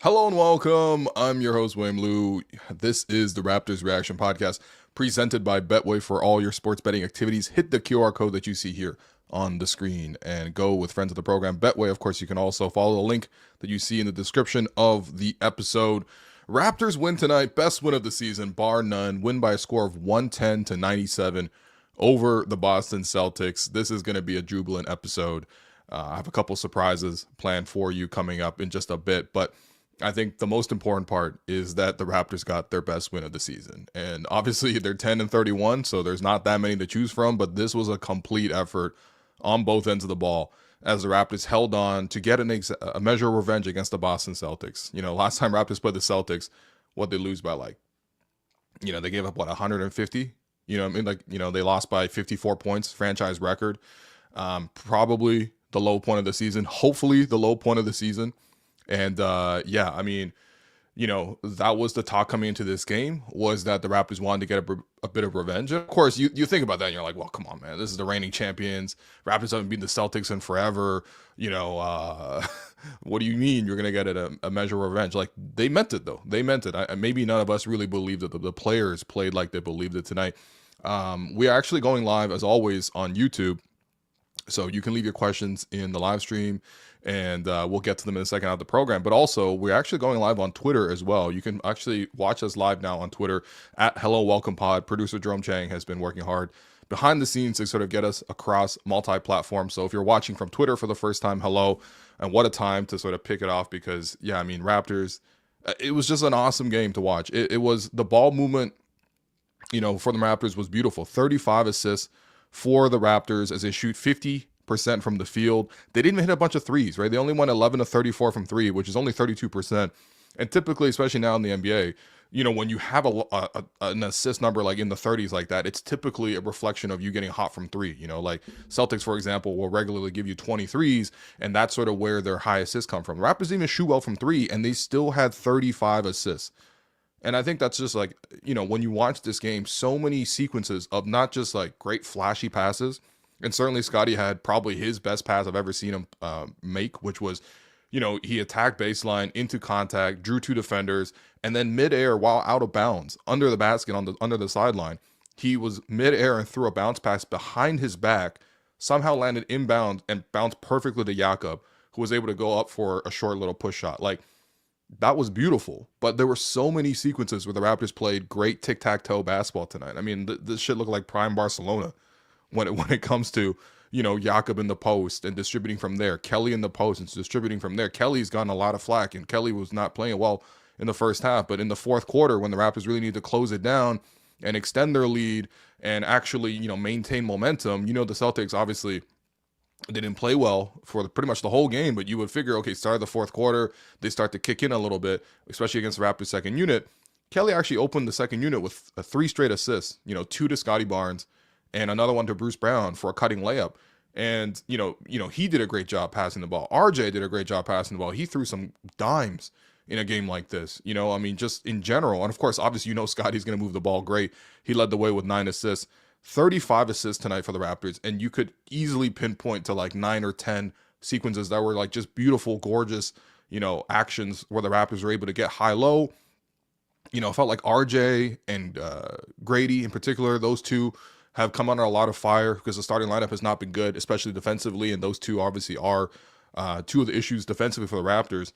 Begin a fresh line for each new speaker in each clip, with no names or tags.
Hello and welcome. I'm your host, William Liu. This is the Raptors Reaction Podcast presented by Betway for all your sports betting activities. Hit the QR code that you see here on the screen and go with friends of the program. Betway, of course, you can also follow the link that you see in the description of the episode. Raptors win tonight, best win of the season, bar none. Win by a score of 110-97 over the Boston Celtics. This is going to be a jubilant episode. I have a couple surprises planned for you coming up in just a bit, but I think the most important part is that the Raptors got their best win of the season. And obviously they're 10-31, so there's not that many to choose from, but this was a complete effort on both ends of the ball as the Raptors held on to get a measure of revenge against the Boston Celtics. You know, last time Raptors played the Celtics, what they lose by they gave up 150? They lost by 54 points, franchise record. Probably the low point of the season, hopefully the low point of the season. And that was the talk coming into this game, was that the Raptors wanted to get a bit of revenge. And of course, you think about that and you're like, well, come on, man. This is the reigning champions. Raptors haven't beaten the Celtics in forever. What do you mean you're going to get a measure of revenge? Like, they meant it, though. They meant it. Maybe none of us really believed it. The players played like they believed it tonight. We are actually going live, as always, on YouTube. So you can leave your questions in the live stream, and we'll get to them in a second out of the program. But also, we're actually going live on Twitter as well. You can actually watch us live now on Twitter at Hello Welcome Pod. Producer Jerome Chang has been working hard behind the scenes to sort of get us across multi-platform. So if you're watching from Twitter for the first time, hello, and what a time to sort of pick it off because, Raptors, it was just an awesome game to watch. It was the ball movement, for the Raptors was beautiful. 35 assists for the Raptors as they shoot 50% from the field. They didn't even hit a bunch of threes, right? They only went 11 to 34 from three, which is only 32%. And typically, especially now in the NBA, when you have an assist number like in the 30s like that, it's typically a reflection of you getting hot from three. Like Celtics, for example, will regularly give you 23s, and that's sort of where their high assists come from. The Raptors didn't even shoot well from three, and they still had 35 assists. And I think that's just like, when you watch this game, so many sequences of not just like great flashy passes. And certainly Scottie had probably his best pass I've ever seen him make, which was, he attacked baseline into contact, drew two defenders, and then midair while out of bounds under the basket under the sideline, he was midair and threw a bounce pass behind his back, somehow landed inbound and bounced perfectly to Jakob, who was able to go up for a short little push shot. Like, that was beautiful, but there were so many sequences where the Raptors played great tic-tac-toe basketball tonight. I mean, this shit looked like prime Barcelona when it comes to, Jakob in the post and distributing from there, Kelly in the post and distributing from there. Kelly's gotten a lot of flack, and Kelly was not playing well in the first half, but in the fourth quarter, when the Raptors really need to close it down and extend their lead and actually, maintain momentum, the Celtics obviously they didn't play well for pretty much the whole game, but you would figure, okay, start of the fourth quarter, they start to kick in a little bit, especially against the Raptors' second unit. Kelly actually opened the second unit with three straight assists, two to Scottie Barnes and another one to Bruce Brown for a cutting layup. And, he did a great job passing the ball. RJ did a great job passing the ball. He threw some dimes in a game like this, just in general. And of course, obviously, Scottie's going to move the ball great. He led the way with 9 assists. 35 assists tonight for the Raptors, and you could easily pinpoint to like 9 or 10 sequences that were like just beautiful, gorgeous, actions where the Raptors were able to get high-low. It felt like RJ and Grady in particular, those two have come under a lot of fire because the starting lineup has not been good, especially defensively, and those two obviously are two of the issues defensively for the Raptors.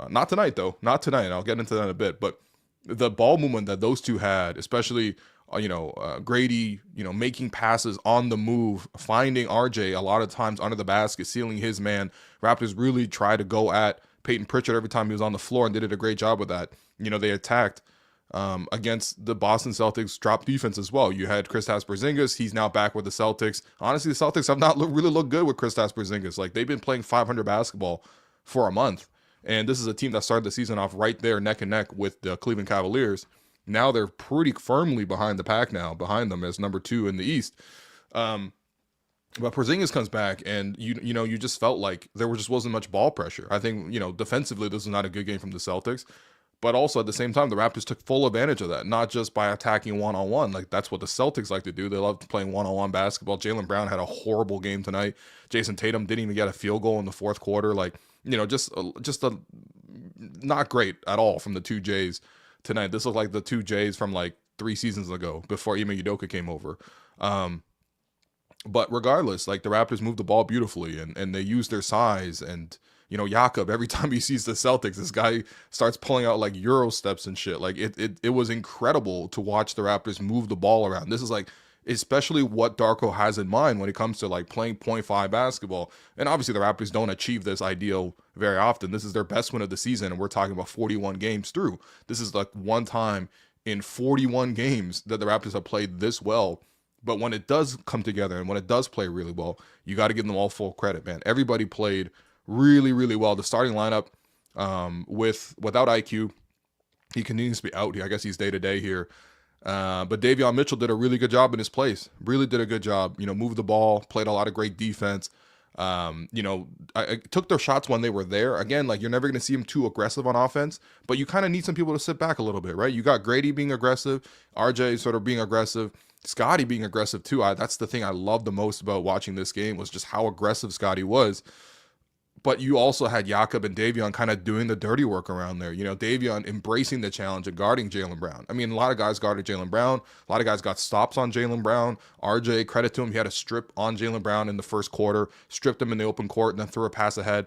Not tonight, though. Not tonight. I'll get into that in a bit, but the ball movement that those two had, especially Grady, making passes on the move, finding RJ a lot of times under the basket, sealing his man. Raptors really tried to go at Payton Pritchard every time he was on the floor and did a great job with that. They attacked against the Boston Celtics drop defense as well. You had Kristaps Porzingis. He's now back with the Celtics. Honestly, the Celtics have not really looked good with Kristaps Porzingis. Like, they've been playing 500 basketball for a month. And this is a team that started the season off right there neck and neck with the Cleveland Cavaliers. Now they're pretty firmly behind the pack now, behind them as number 2 in the East. But Porzingis comes back, and you just felt like there just wasn't much ball pressure. I think, defensively, this was not a good game from the Celtics. But also at the same time, the Raptors took full advantage of that, not just by attacking one-on-one. Like, that's what the Celtics like to do. They love playing one-on-one basketball. Jaylen Brown had a horrible game tonight. Jason Tatum didn't even get a field goal in the fourth quarter. Like, just a not great at all from the two Jays tonight. This looked like the two Jays from like 3 seasons ago before Ime Udoka came over. Um, but regardless, like the Raptors moved the ball beautifully and they used their size. And, Jakob, every time he sees the Celtics, this guy starts pulling out like Euro steps and shit. Like it was incredible to watch the Raptors move the ball around. This is like, especially what Darko has in mind when it comes to like playing point five basketball. And obviously the Raptors don't achieve this ideal very often. This is their best win of the season, and we're talking about 41 games through. This is like one time in 41 games that the Raptors have played this well. But when it does come together and when it does play really well, you got to give them all full credit, man. Everybody played really, really well. The starting lineup, without IQ, he continues to be out here. I guess he's day to day here. But Davion Mitchell did a really good job in his place. Really did a good job. Moved the ball, played a lot of great defense. I took their shots when they were there. Again, like you're never going to see him too aggressive on offense, but you kind of need some people to sit back a little bit, right? You got Grady being aggressive, RJ sort of being aggressive, Scottie being aggressive too. That's the thing I love the most about watching this game was just how aggressive Scottie was. But you also had Jakob and Davion kind of doing the dirty work around there. Davion embracing the challenge and guarding Jaylen Brown. I mean, a lot of guys guarded Jaylen Brown. A lot of guys got stops on Jaylen Brown. RJ, credit to him, he had a strip on Jaylen Brown in the first quarter, stripped him in the open court, and then threw a pass ahead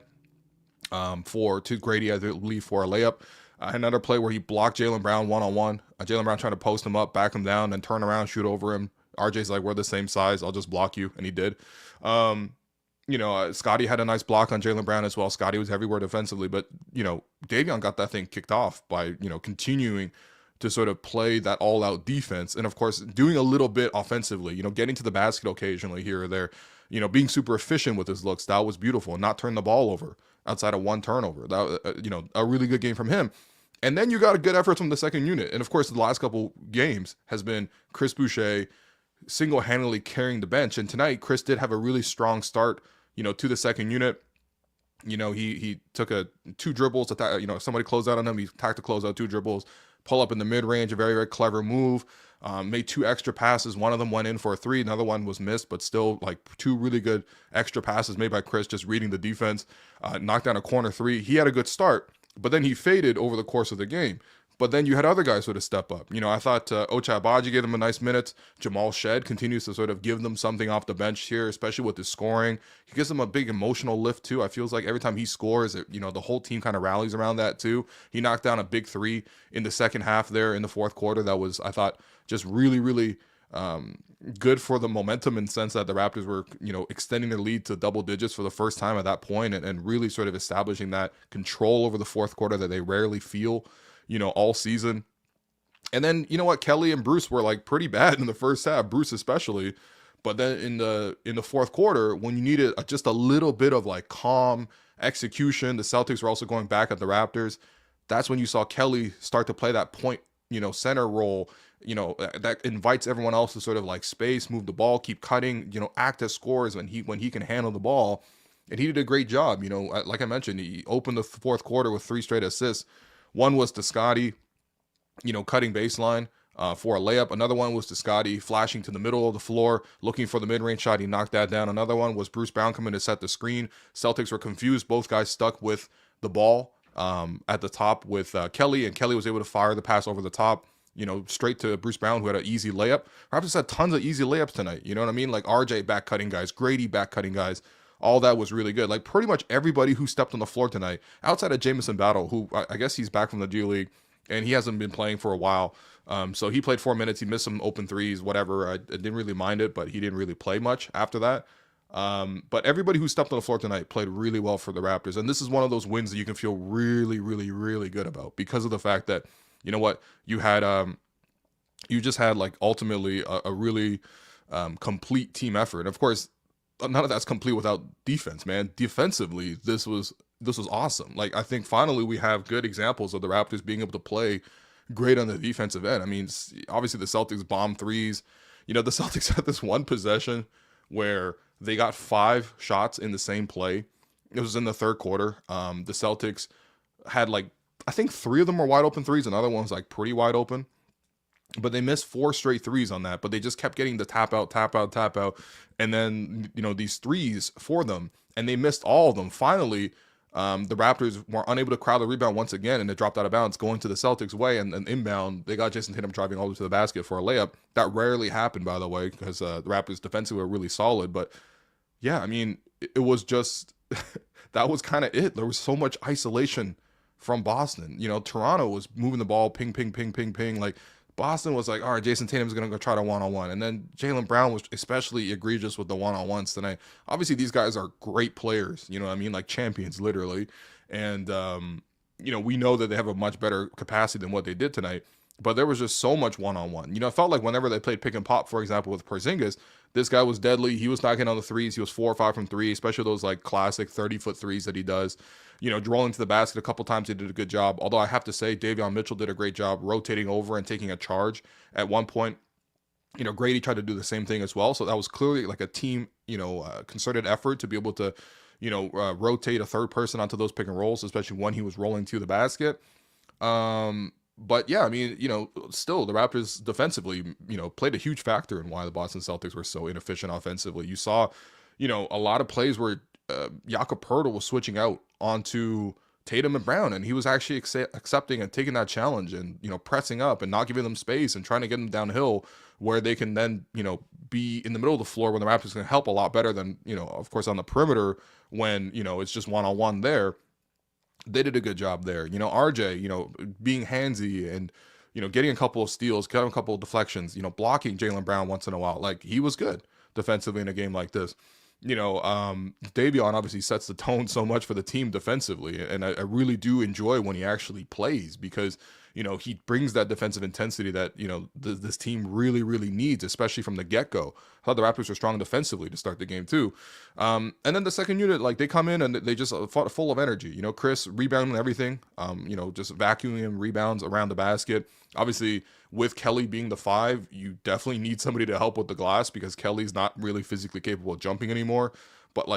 to Grady, I believe, for a layup. Another play where he blocked Jaylen Brown one-on-one. Jaylen Brown trying to post him up, back him down, and turn around, shoot over him. RJ's like, we're the same size. I'll just block you. And he did. Scottie had a nice block on Jaylen Brown as well. Scottie was everywhere defensively, but, Davion got that thing kicked off by, continuing to sort of play that all-out defense. And, of course, doing a little bit offensively, getting to the basket occasionally here or there, being super efficient with his looks. That was beautiful. Not turn the ball over outside of one turnover. That, a really good game from him. And then you got a good effort from the second unit. And, of course, the last couple games has been Chris Boucher single-handedly carrying the bench. And tonight, Chris did have a really strong start, to the second unit. He took two dribbles, somebody closed out on him. He attacked to close out 2 dribbles, pull up in the mid-range, a very, very clever move. Made 2 extra passes. One of them went in for a 3. Another one was missed, but still like 2 really good extra passes made by Chris, just reading the defense. Knocked down a corner 3. He had a good start, but then he faded over the course of the game. But then you had other guys sort of step up. I thought Ochai Agbaji gave them a nice minute. Jamal Shed continues to sort of give them something off the bench here, especially with his scoring. He gives them a big emotional lift too. I feels like every time he scores, the whole team kind of rallies around that too. He knocked down a big 3 in the second half there in the fourth quarter. That was, I thought, just really, really good for the momentum in the sense that the Raptors were, extending their lead to double digits for the first time at that point and really sort of establishing that control over the fourth quarter that they rarely feel, all season. And then, Kelly and Bruce were like pretty bad in the first half, Bruce especially. But then in the fourth quarter, when you needed just a little bit of like calm execution, the Celtics were also going back at the Raptors. That's when you saw Kelly start to play that point, center role, that invites everyone else to sort of like space, move the ball, keep cutting, act as scorers when he can handle the ball. And he did a great job. Like I mentioned, he opened the fourth quarter with 3 straight assists. One was to Scottie, cutting baseline for a layup. Another one was to Scottie flashing to the middle of the floor, looking for the mid-range shot. He knocked that down. Another one was Bruce Brown coming to set the screen. Celtics were confused. Both guys stuck with the ball at the top with Kelly, and Kelly was able to fire the pass over the top, straight to Bruce Brown, who had an easy layup. Raptors had tons of easy layups tonight. You know what I mean? Like RJ back cutting guys, Grady back cutting guys. All that was really good. Like pretty much everybody who stepped on the floor tonight, outside of Jamison Battle, who I guess he's back from the G League, and he hasn't been playing for a while. So he played 4 minutes. He missed some open threes, whatever. I didn't really mind it, but he didn't really play much after that. But everybody who stepped on the floor tonight played really well for the Raptors. And this is one of those wins that you can feel really, really, really good about because of the fact that, you had, you just had like ultimately a really complete team effort. And of course, none of that's complete without defense, man. Defensively, this was awesome. Like, I think finally we have good examples of the Raptors being able to play great on the defensive end. I mean, obviously the Celtics bomb threes. The Celtics had this one possession where they got 5 shots in the same play. It was in the third quarter. The Celtics had like, I think 3 of them were wide open threes. Another one was like pretty wide open. But they missed 4 straight threes on that. But they just kept getting the tap out. And then, these threes for them. And they missed all of them. Finally, The Raptors were unable to crowd the rebound once again, and it dropped out of bounds going to the Celtics way, and inbound, they got Jason Tatum driving all the way to the basket for a layup. That rarely happened, by the way, because the Raptors defensively were really solid. But yeah, I mean, it was just that was kind of it. There was so much isolation from Boston. Toronto was moving the ball, ping, ping, ping, ping, ping. Like Boston was like, all right, Jason Tatum's going to go try to one-on-one. And then Jaylen Brown was especially egregious with the one-on-ones tonight. Obviously, these guys are great players, you know what I mean? Like champions, literally. And, we know that they have a much better capacity than what they did tonight. But there was just so much one-on-one. It felt like whenever they played pick and pop, for example, with Porzingis, this guy was deadly. He was knocking on the threes. He was 4 or 5 from 3, especially those like classic 30-foot threes that he does. Rolling to the basket a couple times, he did a good job. Although I have to say, Davion Mitchell did a great job rotating over and taking a charge at one point. Grady tried to do the same thing as well. So that was clearly like a team, concerted effort to be able to, rotate a third person onto those pick and rolls, especially when he was rolling to the basket. But yeah, I mean, still the Raptors defensively, played a huge factor in why the Boston Celtics were so inefficient offensively. You saw, a lot of plays where Jakob Poeltl was switching out onto Tatum and Brown, and he was actually accepting and taking that challenge and, pressing up and not giving them space and trying to get them downhill where they can then, be in the middle of the floor when the Raptors can help a lot better than, of course, on the perimeter when, it's just one-on-one there. They did a good job there. RJ, being handsy and, getting a couple of steals, getting a couple of deflections, blocking Jaylen Brown once in a while. Like, he was good defensively in a game like this. Davion obviously sets the tone so much for the team defensively. And I really do enjoy when he actually plays because, he brings that defensive intensity that, this team really, really needs, especially from the get-go. I thought the Raptors were strong defensively to start the game too. And then the second unit, like they come in and they just fought full of energy. Chris rebounding everything, just vacuuming rebounds around the basket. Obviously, with Kelly being the 5, you definitely need somebody to help with the glass because Kelly's not really physically capable of jumping anymore. But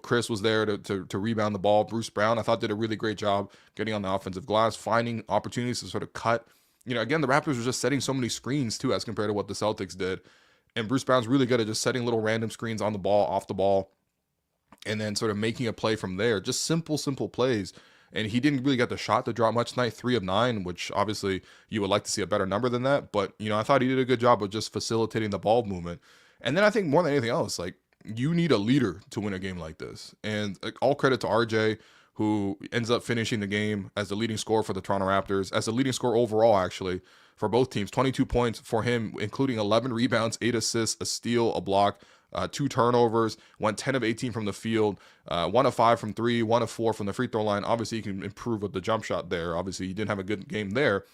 Chris was there to rebound the ball. Bruce Brown, I thought, did a really great job getting on the offensive glass, finding opportunities to sort of cut. Again, the Raptors were just setting so many screens too as compared to what the Celtics did. And Bruce Brown's really good at just setting little random screens on the ball, off the ball, and then sort of making a play from there. Just simple plays. And he didn't really get the shot to drop much tonight, 3 of 9, which obviously you would like to see a better number than that. But, I thought he did a good job of just facilitating the ball movement. And then I think more than anything else, you need a leader to win a game like this. And all credit to RJ, who ends up finishing the game as the leading scorer for the Toronto Raptors, as the leading scorer overall, actually, for both teams. 22 points for him, including 11 rebounds, 8 assists, a steal, a block, 2 turnovers, went 10 of 18 from the field, 1 of 5 from 3, 1 of 4 from the free throw line. Obviously, he can improve with the jump shot there. Obviously, he didn't have a good game there.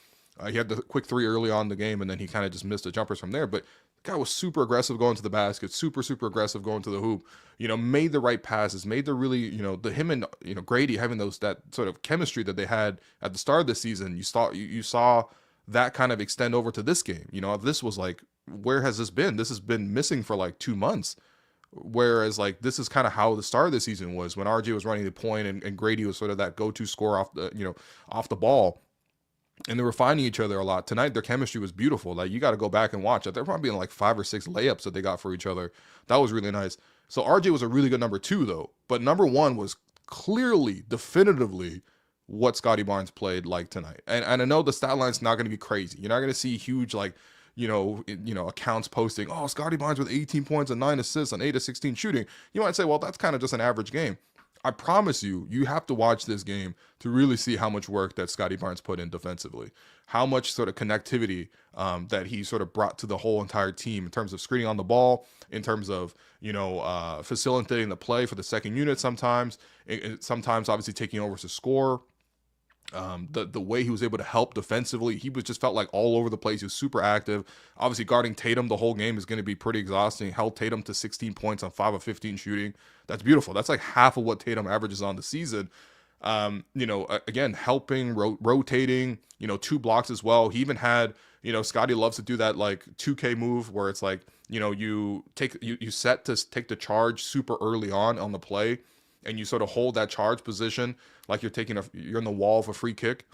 He had the quick 3 early on in the game, and then he kind of just missed the jumpers from there. But the guy was super aggressive going to the basket, super aggressive going to the hoop, made the right passes, made the really, him and, Grady having that sort of chemistry that they had at the start of the season. You saw that kind of extend over to this game. This was like, where has this been? This has been missing for 2 months. Whereas this is kind of how the start of the season was when RJ was running the point and Grady was sort of that go-to scorer off the ball. And they were finding each other a lot. Tonight, their chemistry was beautiful. You got to go back and watch it. They're probably in 5 or 6 layups that they got for each other. That was really nice. So RJ was a really good number 2, though. But number 1 was clearly, definitively, what Scottie Barnes played like tonight. And I know the stat line's not going to be crazy. You're not going to see huge, accounts posting, oh, Scottie Barnes with 18 points and 9 assists and 8 of 16 shooting. You might say, well, that's kind of just an average game. I promise you have to watch this game to really see how much work that Scottie Barnes put in defensively, how much sort of connectivity that he sort of brought to the whole entire team in terms of screening on the ball, in terms of, facilitating the play for the second unit sometimes obviously taking over to score. The way he was able to help defensively, he was just felt like all over the place. He was super active. Obviously, guarding Tatum the whole game is going to be pretty exhausting. Held Tatum to 16 points on 5 of 15 shooting. That's beautiful. That's like half of what Tatum averages on the season. Again, helping, rotating, 2 blocks as well. He even had, Scottie loves to do that 2K move where it's you set to take the charge super early on the play. And you sort of hold that charge position like you're in the wall of a free kick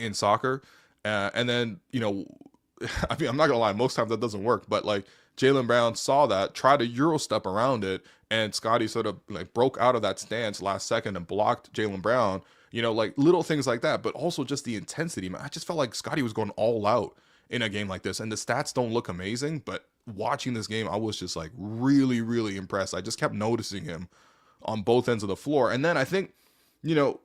in soccer. And then, I mean, I'm not gonna lie, most times that doesn't work, but like Jaylen Brown saw that, tried to Euro step around it, and Scottie sort of like broke out of that stance last second and blocked Jaylen Brown. Like little things like that, but also just the intensity. Man, I just felt like Scottie was going all out in a game like this, and the stats don't look amazing, but watching this game, I was just like really, really impressed. I just kept noticing him on both ends of the floor, and then I think, you know,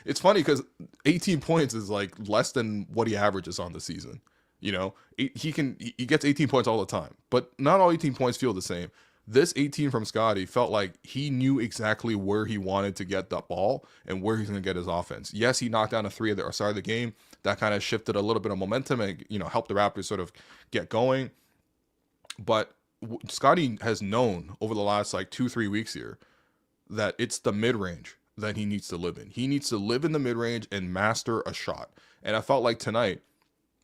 it's funny because 18 points is like less than what he averages on the season. He gets 18 points all the time, but not all 18 points feel the same. This 18 from Scottie felt like he knew exactly where he wanted to get the ball and where he's going to get his offense. Yes, he knocked down a three at the start of the game. That kind of shifted a little bit of momentum and, helped the Raptors sort of get going. But Scottie has known over the last like 2-3 weeks here that it's the mid-range that he needs to live in. He needs to live in the mid-range and master a shot. And I felt like tonight,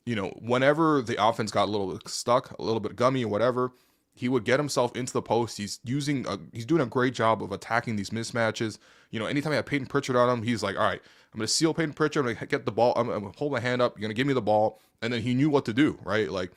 whenever the offense got a little bit stuck, a little bit gummy or whatever, he would get himself into the post. He's doing a great job of attacking these mismatches. Anytime I have Payton Pritchard on him, he's like, all right, I'm going to seal Payton Pritchard. I'm going to get the ball. I'm going to hold my hand up. You're going to give me the ball. And then he knew what to do, right? Like,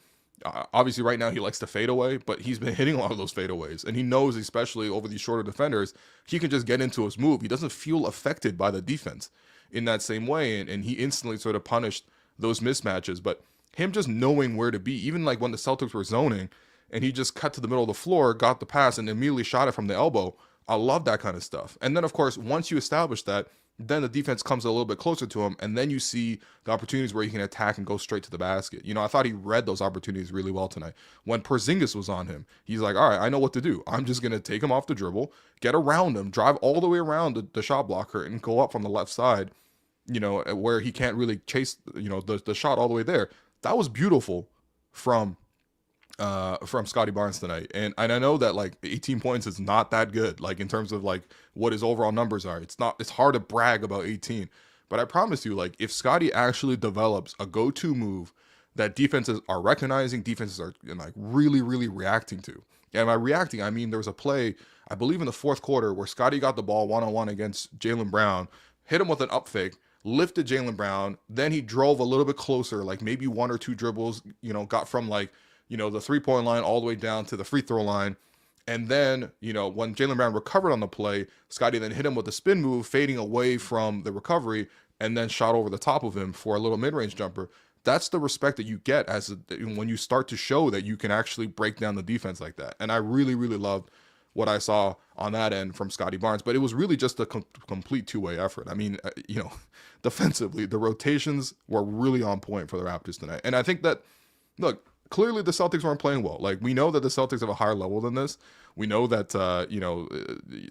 obviously right now he likes to fade away, but he's been hitting a lot of those fadeaways. And he knows, especially over these shorter defenders, he can just get into his move. He doesn't feel affected by the defense in that same way. And he instantly sort of punished those mismatches. But him just knowing where to be, even like when the Celtics were zoning, and he just cut to the middle of the floor, got the pass, and immediately shot it from the elbow. I love that kind of stuff. And then, of course, once you establish that, then the defense comes a little bit closer to him, and then you see the opportunities where he can attack and go straight to the basket. I thought he read those opportunities really well tonight. When Porzingis was on him, he's like, all right, I know what to do. I'm just going to take him off the dribble, get around him, drive all the way around the shot blocker, and go up from the left side, where he can't really chase, the shot all the way there. That was beautiful from Scottie Barnes tonight. And I know that like 18 points is not that good, like in terms of like what his overall numbers are. It's hard to brag about 18, but I promise you, like if Scottie actually develops a go-to move that defenses are recognizing, defenses are like really, really reacting to. And by reacting, I mean there was a play, I believe in the fourth quarter, where Scottie got the ball one-on-one against Jaylen Brown, hit him with an up fake, lifted Jaylen Brown, then he drove a little bit closer, like maybe one or two dribbles, got from like the 3-point line all the way down to the free throw line. And then, when Jaylen Brown recovered on the play, Scottie then hit him with a spin move, fading away from the recovery, and then shot over the top of him for a little mid-range jumper. That's the respect that you get when you start to show that you can actually break down the defense like that. And I really, really loved what I saw on that end from Scottie Barnes. But it was really just a complete two-way effort. I mean, defensively, the rotations were really on point for the Raptors tonight. And I think that, look, clearly the Celtics weren't playing well. Like, we know that the Celtics have a higher level than this. We know that,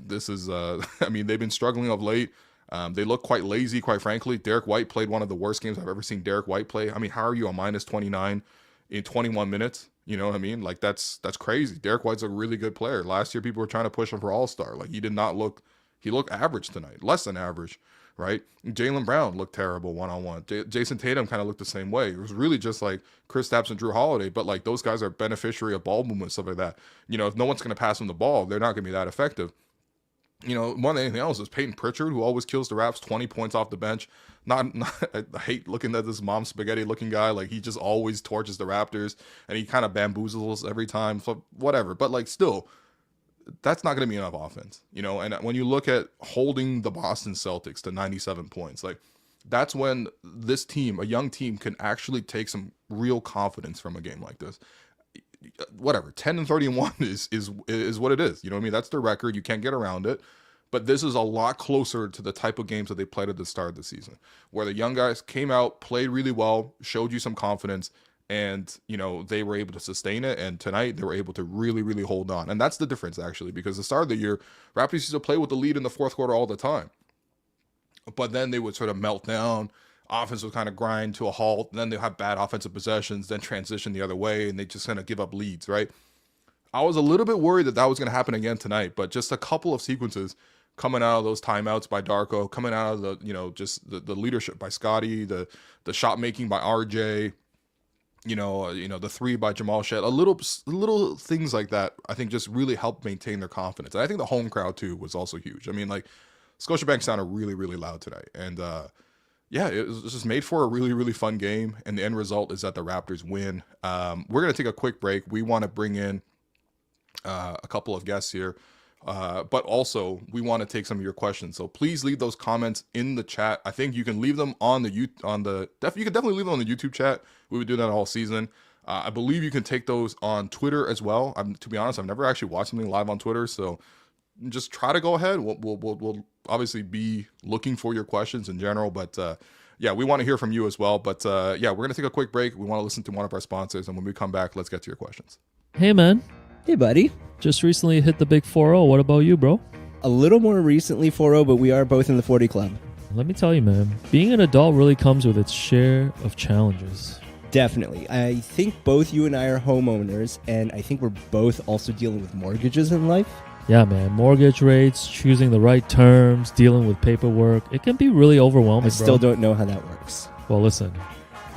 this is, I mean, they've been struggling of late. They look quite lazy, quite frankly. Derek White played one of the worst games I've ever seen Derek White play. I mean, how are you on minus 29 in 21 minutes? You know what I mean? Like, that's crazy. Derek White's a really good player. Last year, people were trying to push him for All-Star. Like, he looked average tonight, less than average, right? Jaylen Brown looked terrible one-on-one. Jason Tatum kind of looked the same way. It was really just like Kristaps and Drew Holiday, but like those guys are beneficiary of ball movement, stuff like that. If no one's going to pass them the ball, they're not going to be that effective. More than anything else is Payton Pritchard, who always kills the Raps, 20 points off the bench. Not I hate looking at this mom spaghetti looking guy. Like, he just always torches the Raptors, and he kind of bamboozles every time. So whatever, but like still, that's not going to be enough offense. And when you look at holding the Boston Celtics to 97 points, like that's when this team, a young team, can actually take some real confidence from a game like this. Whatever, 10-31 is what it is. You know what I mean? That's the record. You can't get around it. But this is a lot closer to the type of games that they played at the start of the season, where the young guys came out, played really well, showed you some confidence, and they were able to sustain it. And tonight they were able to really, really hold on. And that's the difference, actually, because the start of the year, Raptors used to play with the lead in the fourth quarter all the time, but then they would sort of melt down. Offense would kind of grind to a halt, and then they'll have bad offensive possessions, then transition the other way, and they just kind of give up leads, right? I was a little bit worried that was going to happen again tonight, but just a couple of sequences coming out of those timeouts by Darko, coming out of the, just the leadership by Scottie, the shot making by RJ, the three by Jamal Shed, little things like that, I think just really helped maintain their confidence. And I think the home crowd too was also huge. I mean, like, Scotiabank sounded really, really loud tonight. And, Yeah, it was just made for a really, really fun game, and the end result is that the Raptors win. We're gonna take a quick break. We want to bring in a couple of guests here, but also we want to take some of your questions. So please leave those comments in the chat. I think you can leave them on the you can definitely leave them on the YouTube chat. We would do that all season. I believe you can take those on Twitter as well. To be honest, I've never actually watched something live on Twitter, so just try to go ahead. We'll obviously be looking for your questions in general, but yeah, we want to hear from you as well. But yeah, we're gonna take a quick break. We want to listen to one of our sponsors, and when we come back, let's get to your questions.
Hey, man.
Hey, buddy.
Just recently hit the big 4-0. What about you, bro?
A little more recently 4-0, but we are both in the 40 club.
Let me tell you, man, being an adult really comes with its share of challenges.
Definitely. I think both you and I are homeowners, and I think we're both also dealing with mortgages in life.
Yeah, man. Mortgage rates, choosing the right terms, dealing with paperwork. It can be really overwhelming,
I still don't know how that works.
Well, listen.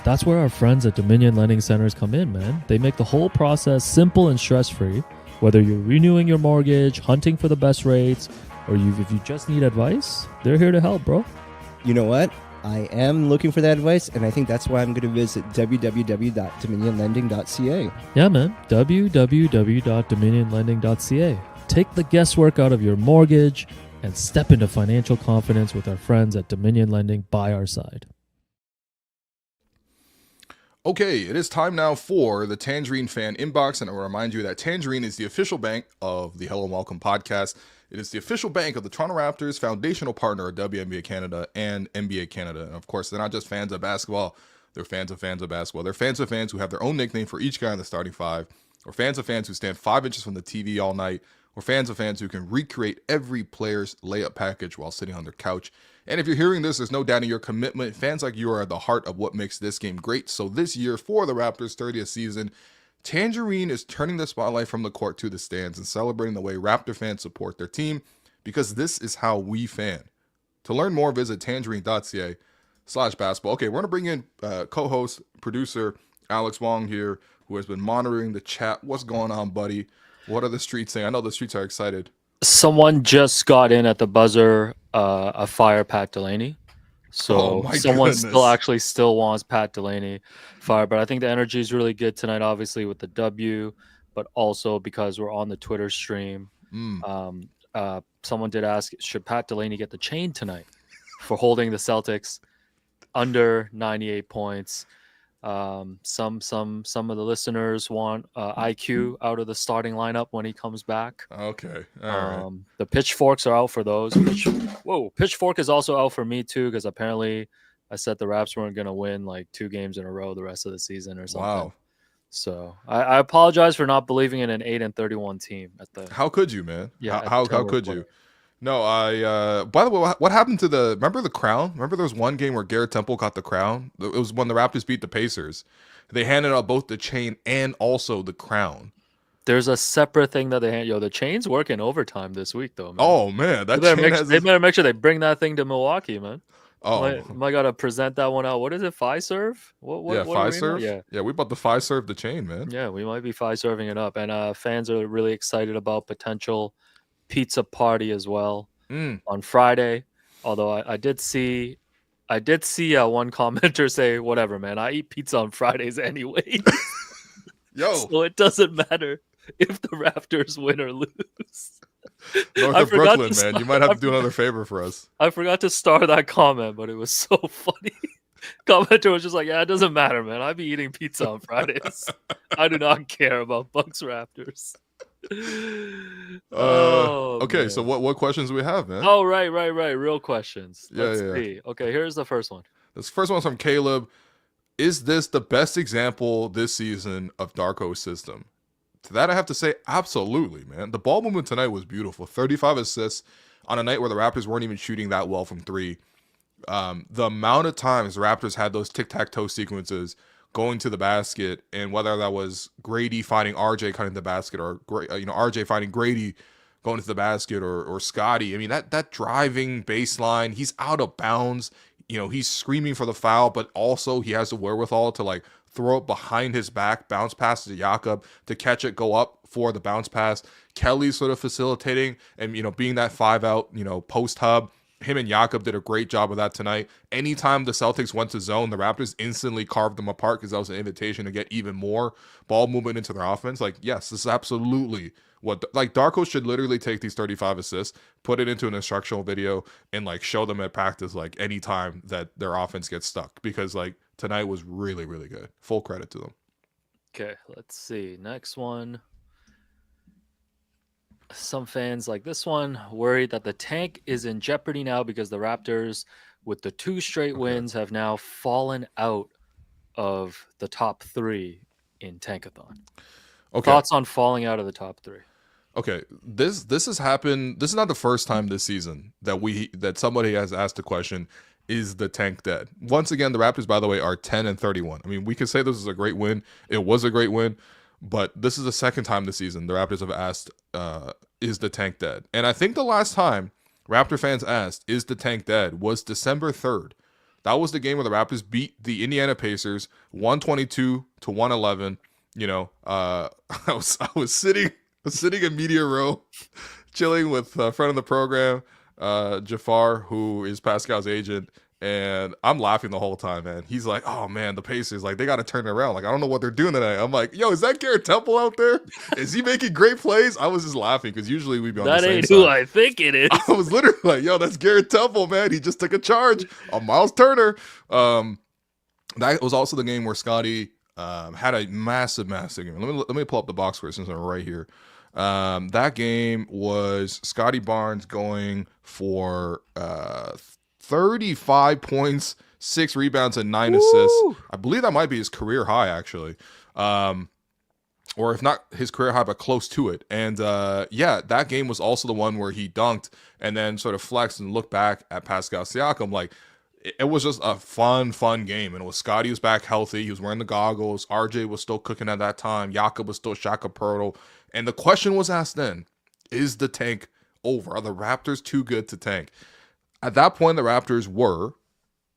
That's where our friends at Dominion Lending Centers come in, man. They make the whole process simple and stress-free. Whether you're renewing your mortgage, hunting for the best rates, or if you just need advice, they're here to help, bro.
You know what? I am looking for that advice, and I think that's why I'm going to visit www.dominionlending.ca.
Yeah, man. www.dominionlending.ca. Take the guesswork out of your mortgage and step into financial confidence with our friends at Dominion Lending by our side.
Okay, it is time now for the Tangerine Fan Inbox, and I will remind you that Tangerine is the official bank of the Hello and Welcome podcast. It is the official bank of the Toronto Raptors, foundational partner of WNBA Canada and NBA Canada. And of course, they're not just fans of basketball, they're fans of basketball. They're fans of fans who have their own nickname for each guy in the starting five, or fans of fans who stand 5 inches from the TV all night, or fans of fans who can recreate every player's layup package while sitting on their couch. And if you're hearing this, there's no doubt in your commitment. Fans like you are at the heart of what makes this game great. So this year, for the Raptors' 30th season, Tangerine is turning the spotlight from the court to the stands and celebrating the way Raptor fans support their team, because this is how we fan. To learn more, visit tangerine.ca/basketball. Okay, we're going to bring in co-host, producer Alex Wong here, who has been monitoring the chat. What's going on, buddy? What are the streets saying? I know the streets are excited.
Someone just got in at the buzzer, a fire Pat Delaney. So someone still wants Pat Delaney fired. But I think the energy is really good tonight, obviously, with the W, but also because we're on the Twitter stream. Someone did ask, should Pat Delaney get the chain tonight for holding the Celtics under 98 points? Some of the listeners want IQ out of the starting lineup when he comes back.
Okay. All right.
The pitchforks are out for those. Pitchfork is also out for me too, because apparently I said the Raps weren't going to win like 2 games in a row the rest of the season or something. Wow. So I apologize for not believing in an 8-31 team at the.
How could you, man?
Yeah.
How could you? No, by the way, what happened to remember the crown? Remember there was one game where Garrett Temple got the crown? It was when the Raptors beat the Pacers. They handed out both the chain and also the crown.
There's a separate thing that they hand. The chain's working overtime this week, though, man.
Oh, man.
They better make sure they bring that thing to Milwaukee, man. Oh. I got to present that one out. What is it, Fiserv?
Fiserv? Yeah, we bought the Fiserv the chain, man.
Yeah, we might be Fiserving it up. And fans are really excited about potential pizza party as well on Friday. Although I did see one commenter say, whatever, man, I eat pizza on Fridays anyway.
Yo.
So it doesn't matter if the Raptors win or lose.
North of Brooklyn, man. You might have to do another favor for us.
I forgot to star that comment, but it was so funny. Commenter was just like, yeah, it doesn't matter, man. I be eating pizza on Fridays. I do not care about Bucks Raptors.
Okay,
man.
So what questions do we have, man?
Oh, right. Real questions. Let's see. Okay, here's the first one.
This first one's from Caleb. Is this the best example this season of Darko's system? To that, I have to say, absolutely, man. The ball movement tonight was beautiful. 35 assists on a night where the Raptors weren't even shooting that well from 3. The amount of times the Raptors had those tic-tac-toe sequences going to the basket, and whether that was Grady finding RJ cutting the basket, or RJ finding Grady going to the basket, or Scottie. I mean, that driving baseline, he's out of bounds. He's screaming for the foul, but also he has the wherewithal to like throw it behind his back, bounce pass to Jakob to catch it, go up for the bounce pass. Kelly's sort of facilitating and being that 5-out post hub. Him and Jakob did a great job of that tonight. Anytime the Celtics went to zone, the Raptors instantly carved them apart because that was an invitation to get even more ball movement into their offense. Like, yes, this is absolutely what, like, Darko should literally take these 35 assists, put it into an instructional video, and, like, show them at practice, like, anytime that their offense gets stuck. Because, like, tonight was really, really good. Full credit to them.
Okay, let's see. Next one. Some fans like this one worried that the tank is in jeopardy now because the Raptors, with the 2 straight wins, have now fallen out of the top 3 in Tankathon.
Okay.
Thoughts on falling out of the top 3?
Okay, this has happened. This is not the first time this season that somebody has asked the question, is the tank dead? Once again, the Raptors, by the way, are 10-31. I mean, we could say this is a great win. It was a great win. But this is the second time this season the Raptors have asked, is the tank dead? And I think the last time Raptor fans asked, is the tank dead, was December 3rd. That was the game where the Raptors beat the Indiana Pacers 122-111. You know, I was sitting in media row, chilling with a friend of the program, Jafar, who is Pascal's agent. And I'm laughing the whole time, man. He's like, oh, man, the Pacers, like, they got to turn it around. Like, I don't know what they're doing tonight. I'm like, yo, is that Garrett Temple out there? Is he making great plays? I was just laughing because usually we'd be on the same side. That ain't
who I think it is.
I was literally like, yo, that's Garrett Temple, man. He just took a charge on Miles Turner. That was also the game where Scottie had a massive game. Let me pull up the box score since I'm right here. That game was Scottie Barnes going for 35 points, 6 rebounds, and 9 assists. I believe that might be his career high, actually. Or if not his career high, but close to it. And yeah, that game was also the one where he dunked and then sort of flexed and looked back at Pascal Siakam. Like, it was just a fun game. And it was Scottie was back healthy. He was wearing the goggles. RJ was still cooking at that time. Jakob was still Shaka Poeltl. And the question was asked then, is the tank over? Are the Raptors too good to tank? At that point, the Raptors were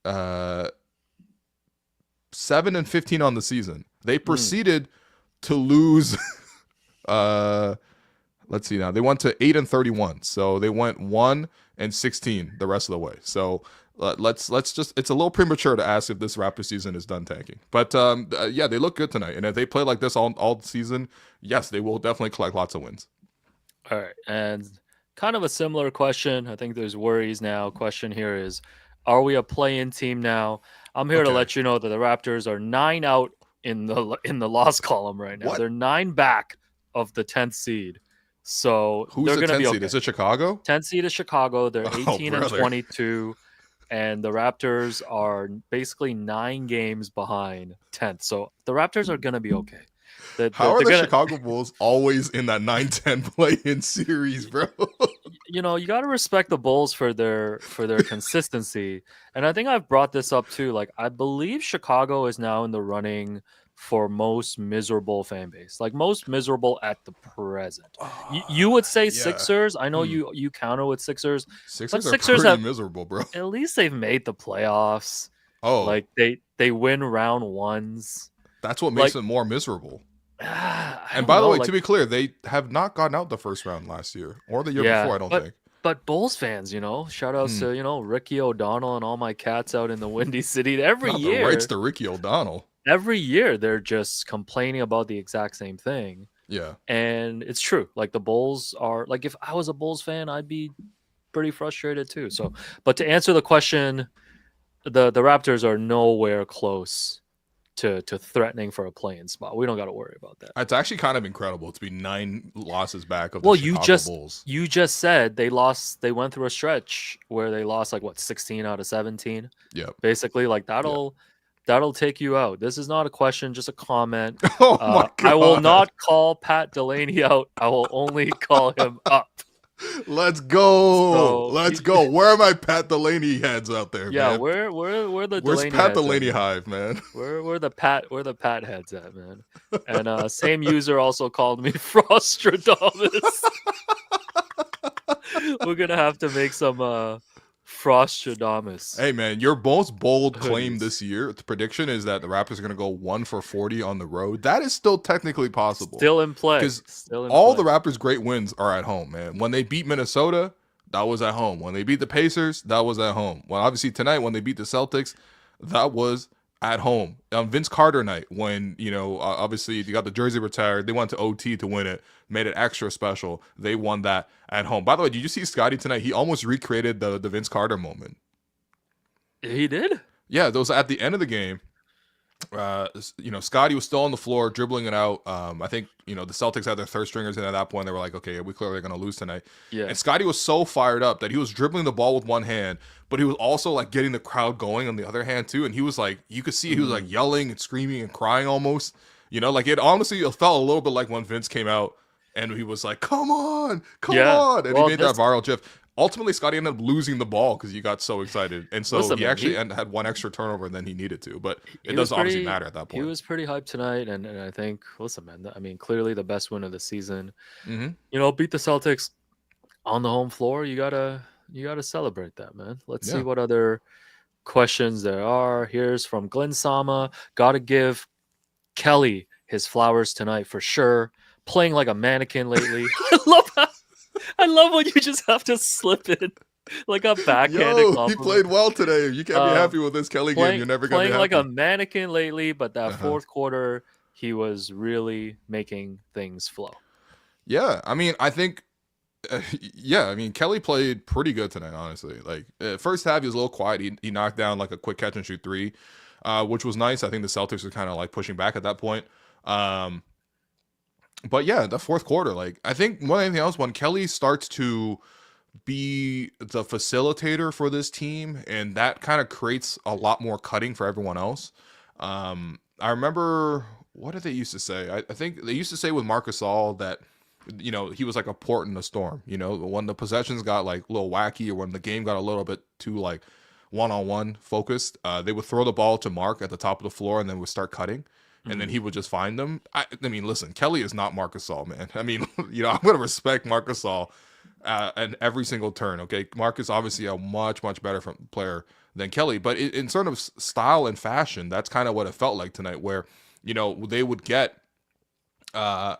7-15 on the season. They proceeded to lose. Let's see now. They went to 8-31, so they went 1-16 the rest of the way. So let's just. It's a little premature to ask if this Raptor season is done tanking. But yeah, they look good tonight, and if they play like this all season, yes, they will definitely collect lots of wins.
All right, and kind of a similar question. I think there's worries now. Question here is, are we a play-in team now? I'm here to let you know that the Raptors are 9 out in the loss column right now.
What?
They're 9 back of the 10th seed. So
who's
they're
the
going to
10th
be okay.
seed? Is it Chicago?
10th seed is Chicago. They're 18-22, and the Raptors are basically 9 games behind 10th. So the Raptors are going to be okay.
How are the Chicago Bulls always in that 9-10 play-in series, bro?
You know, you got to respect the Bulls for their consistency. And I think I've brought this up too. Like, I believe Chicago is now in the running for most miserable fan base, like most miserable at the present. You would say Sixers. I know you counter with Sixers.
Sixers are pretty miserable, bro.
At least they've made the playoffs.
Oh,
like they win round ones.
That's what makes it more miserable. And by the way, to be clear, they have not gotten out the first round last year or the year before, I don't think.
But Bulls fans, you know, shout outs to, you know, Ricky O'Donnell and all my cats out in the Windy City. Every year.
The rights to Ricky O'Donnell.
Every year, they're just complaining about the exact same thing.
Yeah.
And it's true. Like, the Bulls are, like, if I was a Bulls fan, I'd be pretty frustrated too. So, but to answer the question, the Raptors are nowhere close to threatening for a play-in spot. We don't got to worry about that.
It's actually kind of incredible to be 9 losses back of the Chicago Bulls.
You just said they lost. They went through a stretch where they lost like 16 out of 17.
Yeah,
basically, like that'll take you out. This is not a question, just a comment.
Oh my God.
I will not call Pat Delaney out. I will only call him up.
Let's go. Let's go. Where are my Pat Delaney heads out there,
yeah,
man?
where's
the
Delaney
Pat
heads
Delaney
at,
hive, man?
Where the Pat heads at, man? And same user also called me Frostradamus. We're gonna have to make some Frostradamus.
Hey man, your most bold claim this year, the prediction is that the Raptors are going to go 1 for 40 on the road. That is still technically possible.
Still in play.
Because all the Raptors' great wins are at home, man. When they beat Minnesota, that was at home. When they beat the Pacers, that was at home. Well, obviously tonight when they beat the Celtics, that was at home. Vince Carter night, when obviously you got the jersey retired, they went to OT to win it, made it extra special. They won that at home. By the way, did you see Scottie tonight? He almost recreated the Vince Carter moment.
He did?
Yeah, those at the end of the game. Scottie was still on the floor dribbling it out. I think the Celtics had their third stringers in at that point. They were like, okay, we clearly are going to lose tonight.
Yeah.
And Scottie was so fired up that he was dribbling the ball with one hand, but he was also like getting the crowd going on the other hand too. And he was like, you could see he was like yelling and screaming and crying almost. Like it honestly felt a little bit like when Vince came out and he was like, come on, and he made that viral gif. Ultimately, Scottie ended up losing the ball because he got so excited. And so he actually had one extra turnover than he needed to. But it doesn't obviously matter at that point.
He was pretty hyped tonight. And I think, listen, man, I mean, clearly the best win of the season.
Mm-hmm.
Beat the Celtics on the home floor. You gotta celebrate that, man. Let's see what other questions there are. Here's from Glenn Sama. Gotta give Kelly his flowers tonight for sure. Playing like a mannequin lately. I love when you just have to slip in like a backhanded compliment.
He played well today. You can't be happy with this Kelly game. You're never going to be happy.
Playing like a mannequin lately, but that fourth quarter, he was really making things flow.
Yeah, I mean, I think, Kelly played pretty good tonight, honestly. Like, first half, he was a little quiet. He knocked down like a quick catch and shoot three, which was nice. I think the Celtics were kind of like pushing back at that point. But yeah, the fourth quarter, like I think more than anything else, when Kelly starts to be the facilitator for this team, and that kind of creates a lot more cutting for everyone else. I remember, what did they used to say? I think they used to say with Marc Gasol that he was like a port in a storm. When the possessions got like a little wacky, or when the game got a little bit too like one-on-one focused, they would throw the ball to Marc at the top of the floor, and then would start cutting. And then he would just find them. I mean, listen, Kelly is not Marc Gasol, man. I mean, I'm going to respect Marc Gasol in every single turn, okay? Marc is obviously a much, much better player than Kelly. But in sort of style and fashion, that's kind of what it felt like tonight, where, they would get the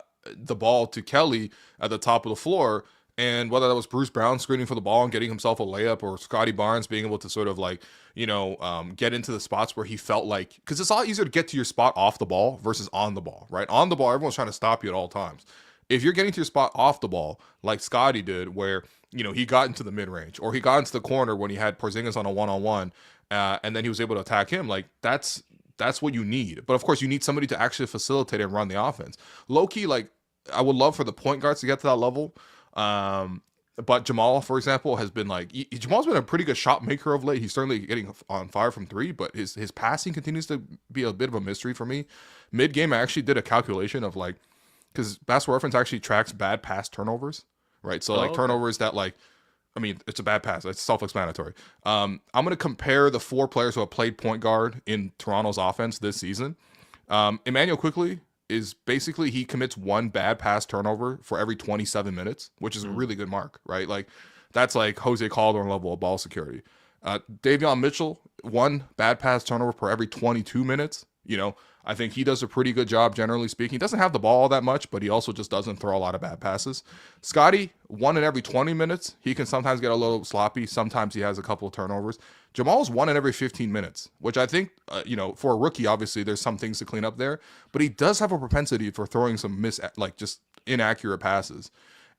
ball to Kelly at the top of the floor. And whether that was Bruce Brown screening for the ball and getting himself a layup, or Scottie Barnes being able to sort of like, get into the spots where he felt like, because it's a lot easier to get to your spot off the ball versus on the ball, right? On the ball, everyone's trying to stop you at all times. If you're getting to your spot off the ball, like Scottie did, where, he got into the mid-range, or he got into the corner when he had Porzingis on a one-on-one, and then he was able to attack him, like that's what you need. But of course, you need somebody to actually facilitate and run the offense. Low-key, like, I would love for the point guards to get to that level. But Jamal, for example, has been like, Jamal's been a pretty good shot maker of late. He's certainly getting on fire from three, but his passing continues to be a bit of a mystery for me. Mid game, I actually did a calculation of like, because Basketball Reference actually tracks bad pass turnovers, right? So turnovers that like, I mean, it's a bad pass. It's self-explanatory. I'm going to compare the four players who have played point guard in Toronto's offense this season. Emmanuel Quickley is basically, he commits one bad pass turnover for every 27 minutes, which is a really good mark, right? Like, that's like Jose Calderon level of ball security. Davion Mitchell, one bad pass turnover per every 22 minutes. I think he does a pretty good job, generally speaking. He doesn't have the ball all that much, but he also just doesn't throw a lot of bad passes. Scottie, one in every 20 minutes. He can sometimes get a little sloppy. Sometimes he has a couple of turnovers. Jamal's one in every 15 minutes, which I think, for a rookie, obviously there's some things to clean up there, but he does have a propensity for throwing some just inaccurate passes.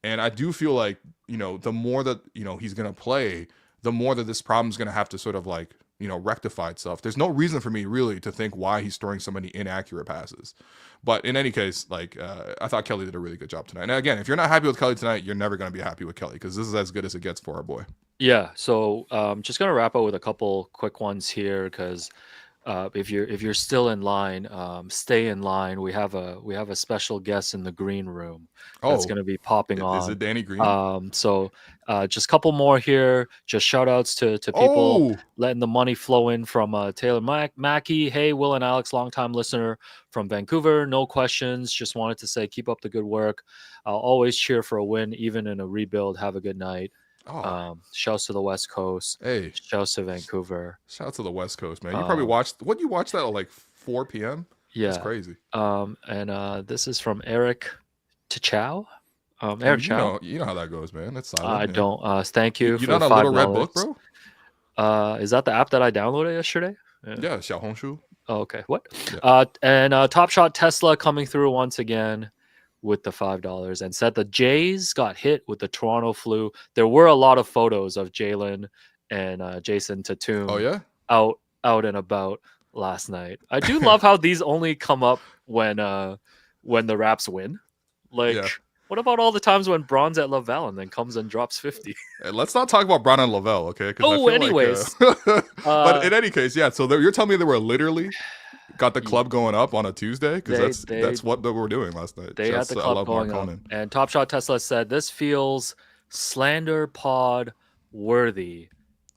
And I do feel like, the more that, he's going to play, the more that this problem is going to have to sort of like, rectify itself. There's no reason for me really to think why he's throwing so many inaccurate passes. But in any case, like, I thought Kelly did a really good job tonight. And again, if you're not happy with Kelly tonight, you're never going to be happy with Kelly, because this is as good as it gets for our boy.
Yeah. So just going to wrap up with a couple quick ones here, because if you're still in line, stay in line. We have a special guest in the green room that's going to be popping on.
Is it Danny Green?
So just a couple more here. Just shout outs to people letting the money flow in from Taylor Mackey. Hey, Will and Alex, longtime listener from Vancouver. No questions. Just wanted to say keep up the good work. I'll always cheer for a win, even in a rebuild. Have a good night. Shouts to the West Coast.
Hey,
shouts to Vancouver.
Shouts to the West Coast, man. You probably watched. What you watch that at like 4 p.m.?
Yeah,
it's crazy.
And this is from Eric Tchow. Air Chow.
You know how that goes, man. That's silent.
I don't. Thank you for
You're not
the
a little red
$5.
book, bro?
Is that the app that I downloaded yesterday?
Yeah, Xiaohongshu.
Oh, okay. What?
Yeah.
And Top Shot Tesla coming through once again with the $5 and said the Jays got hit with the Toronto flu. There were a lot of photos of Jaylen and Jason Tatum
Oh yeah.
out and about last night. I do love how these only come up when the Raps win. Like,
Yeah.
what about all the times when Bron's at Lavelle and then comes and drops 50?
Hey, let's not talk about Brown and Lavelle, okay?
Oh, anyways.
But in any case, yeah. So you're telling me they were literally got the club going up on a Tuesday? Because that's what they were doing last night.
They had the club going up. And Top Shot Tesla said this feels slander pod worthy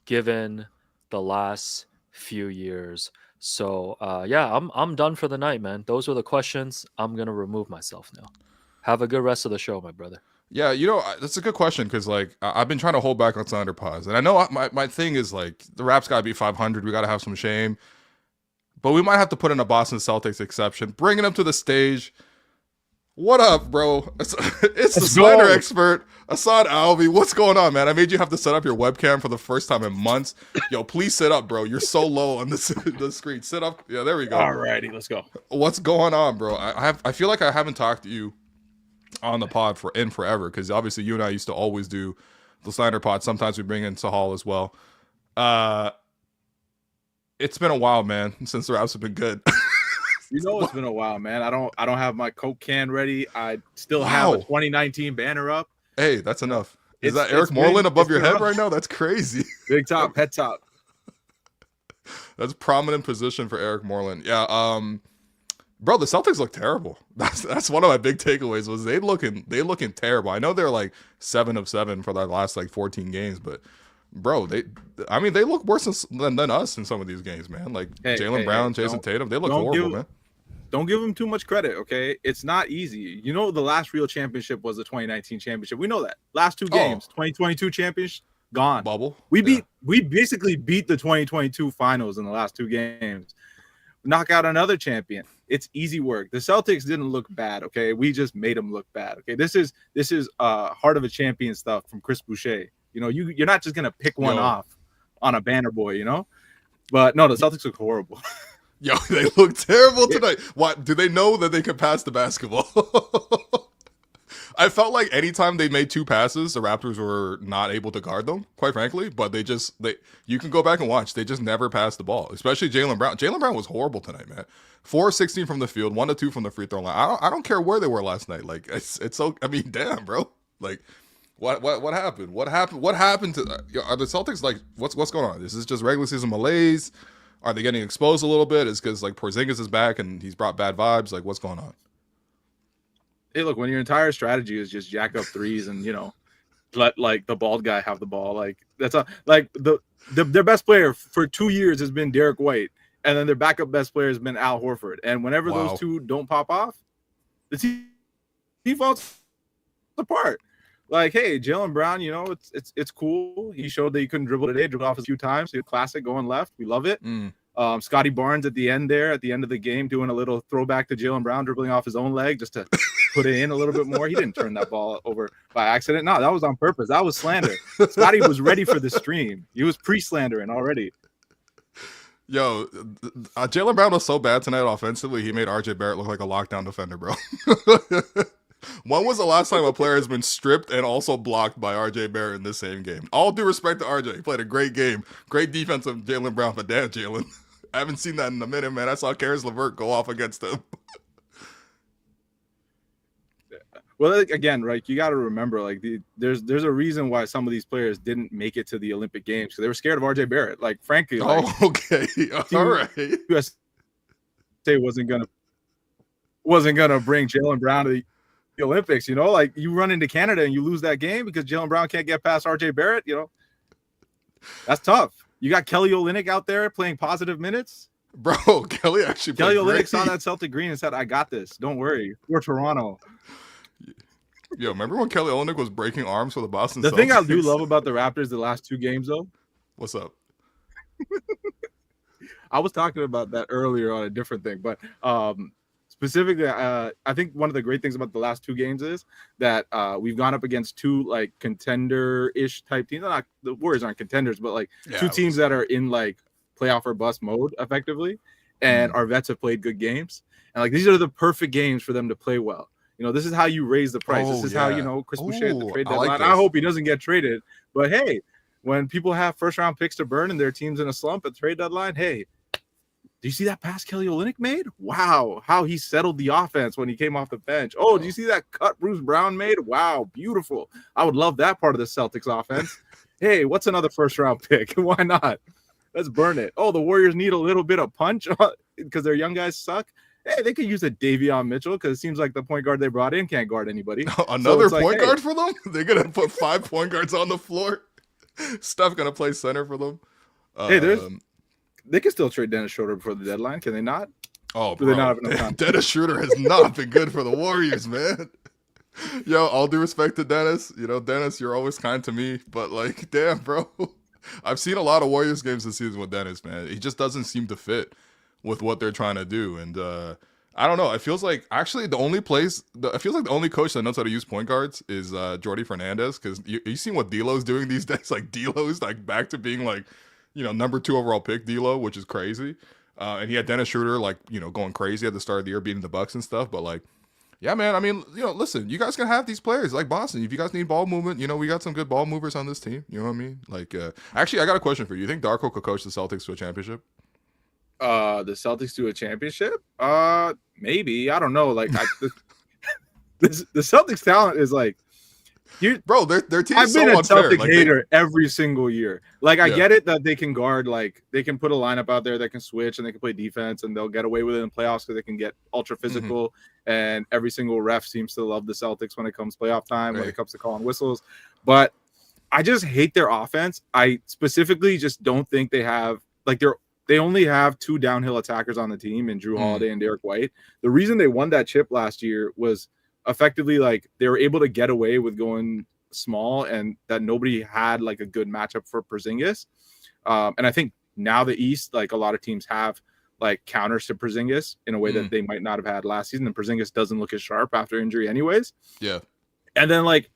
given the last few years. So yeah, I'm done for the night, man. Those were the questions. I'm gonna remove myself now. Have a good rest of the show, my brother.
Yeah, you know, that's a good question because, like, I've been trying to hold back on slander pods. And I know my thing is, like, the Raps got to be 500. We got to have some shame. But we might have to put in a Boston Celtics exception. Bringing them to the stage. What up, bro? It's the slander expert, Asad Alvi. What's going on, man? I made you have to set up your webcam for the first time in months. Yo, please sit up, bro. You're so low on the screen. Sit up. Yeah, there we go.
Alrighty, let's go.
What's going on, bro? I feel like I haven't talked to you on the pod in forever because obviously you and I used to always do the slander pod. Sometimes we bring in Sahal as well. It's been a while, man, since the Raps have been good.
You know it's been a while, man. I don't have my Coke can ready. I still have a 2019 banner up.
Hey, that's enough. Is that Eric Moreland above your head right now? That's crazy.
Big top, head top.
That's prominent position for Eric Moreland. Yeah, bro, the Celtics look terrible. That's one of my big takeaways was they looking terrible. I know they're like 7 of 7 for their last like 14 games, but bro, they look worse than us in some of these games, man. Like Jaylen Brown, Jason Tatum, they look horrible, man.
Don't give them too much credit, okay? It's not easy. You know, the last real championship was the 2019 championship. We know that. Last 2 games, 2022 championship gone.
Bubble.
We basically beat the 2022 finals in the last 2 games. Knock out another champion. It's easy work. The Celtics didn't look bad, okay? We just made them look bad, okay? This is heart of a champion stuff from Chris Boucher. You know, you're not just gonna pick one off on a banner boy, you know. But no, the Celtics look horrible.
Yo, they look terrible tonight. What do they know that they can pass the basketball? I felt like anytime they made 2 passes, the Raptors were not able to guard them, quite frankly. But you can go back and watch. They just never passed the ball, especially Jaylen Brown. Jaylen Brown was horrible tonight, man. 4-16 from the field, 1 of 2 from the free throw line. I don't care where they were last night. Like it's so. I mean, damn, bro. Like what happened? What happened to? Are the Celtics like what's going on? Is this just regular season malaise? Are they getting exposed a little bit? Is because like Porzingis is back and he's brought bad vibes? Like what's going on?
Hey, look, when your entire strategy is just jack up threes and, you know, let like the bald guy have the ball, like that's like their best player for 2 years has been Derek White, and then their backup best player has been Al Horford. And whenever those two don't pop off, the team falls apart. Like, hey, Jaylen Brown, you know, it's cool. He showed that he couldn't dribble today, dribbled off a few times. So classic going left. We love it. Scottie Barnes at the end of the game, doing a little throwback to Jaylen Brown, dribbling off his own leg just to put it in a little bit more. He didn't turn that ball over by accident. No, that was on purpose. That was slander. Scottie was ready for the stream. He was pre-slandering already.
Yo, Jaylen Brown was so bad tonight offensively, he made RJ Barrett look like a lockdown defender, bro. When was the last time a player has been stripped and also blocked by RJ Barrett in this same game? All due respect to RJ. He played a great game. Great defense of Jaylen Brown, but damn, Jaylen. I haven't seen that in a minute, man. I saw Karis LeVert go off against him.
Well, again, right, you got to remember, like, there's a reason why some of these players didn't make it to the Olympic Games, because they were scared of RJ Barrett. Like, frankly, like,
okay, all right.
USA wasn't gonna bring Jaylen Brown to the Olympics, you know, like you run into Canada and you lose that game because Jaylen Brown can't get past RJ Barrett, you know, that's tough. You got Kelly Olynyk out there playing positive minutes.
Bro, Kelly
Olynyk saw that Celtic green and said, I got this. Don't worry. We're Toronto.
Yo, remember when Kelly Olynyk was breaking arms for the Boston Celtics?
The thing I do love about the Raptors the last 2 games, though.
What's up?
I was talking about that earlier on a different thing, but specifically, I think one of the great things about the last 2 games is that we've gone up against 2 like contender-ish type teams. Not the Warriors aren't contenders, but like 2 teams that are in like playoff or bust mode effectively, and our vets have played good games. And like these are the perfect games for them to play well. You know, this is how you raise the price. This is how, you know, Chris Boucher at the trade deadline.
Like
I hope he doesn't get traded. But hey, when people have first-round picks to burn and their team's in a slump at the trade deadline, hey, do you see that pass Kelly Olynyk made? Wow, how he settled the offense when he came off the bench. Oh, do you see that cut Bruce Brown made? Wow, beautiful. I would love that part of the Celtics offense. Hey, what's another first-round pick? Why not? Let's burn it. Oh, the Warriors need a little bit of punch because their young guys suck. Hey, they could use a Davion Mitchell because it seems like the point guard they brought in can't guard anybody.
Another point guard for them? They're going to put 5 point guards on the floor? Steph going to play center for them?
Hey, they can still trade Dennis Schroeder before the deadline. Can they not?
Oh,
bro. Do they not have enough time?
Dennis Schroeder has not been good for the Warriors, man. Yo, all due respect to Dennis. You know, Dennis, you're always kind to me. But, like, damn, bro. I've seen a lot of Warriors games this season with Dennis, man. He just doesn't seem to fit with what they're trying to do. And I don't know. It feels like actually the only coach that knows how to use point guards is Jordy Fernandez, because you seen what D'Lo's doing these days. Like D'Lo's like back to being like, you know, number 2 overall pick D'Lo, which is crazy. And he had Dennis Schroeder like, you know, going crazy at the start of the year, beating the Bucks and stuff. But like, yeah, man. I mean, you know, listen, you guys can have these players like Boston. If you guys need ball movement, you know, we got some good ball movers on this team. You know what I mean? Like, actually, I got a question for you. You think Darko could coach the Celtics to a championship?
The Celtics to a championship? Maybe. I don't know. Like the Celtics talent is like,
bro, their team
I've
is
been
so
a
unfair.
Celtic
Like,
hater every single year. Like I get it that they can guard, like they can put a lineup out there that can switch and they can play defense and they'll get away with it in playoffs because they can get ultra physical. And every single ref seems to love the Celtics when it comes playoff time, when it comes to calling whistles. But I just hate their offense. I specifically just don't think they have like they only have 2 downhill attackers on the team in Drew Holiday and Derek White. The reason they won that chip last year was effectively like they were able to get away with going small and that nobody had like a good matchup for Porzingis. And I think now the East, like a lot of teams have like counters to Porzingis in a way that they might not have had last season. And Porzingis doesn't look as sharp after injury anyways. Yeah. And then like,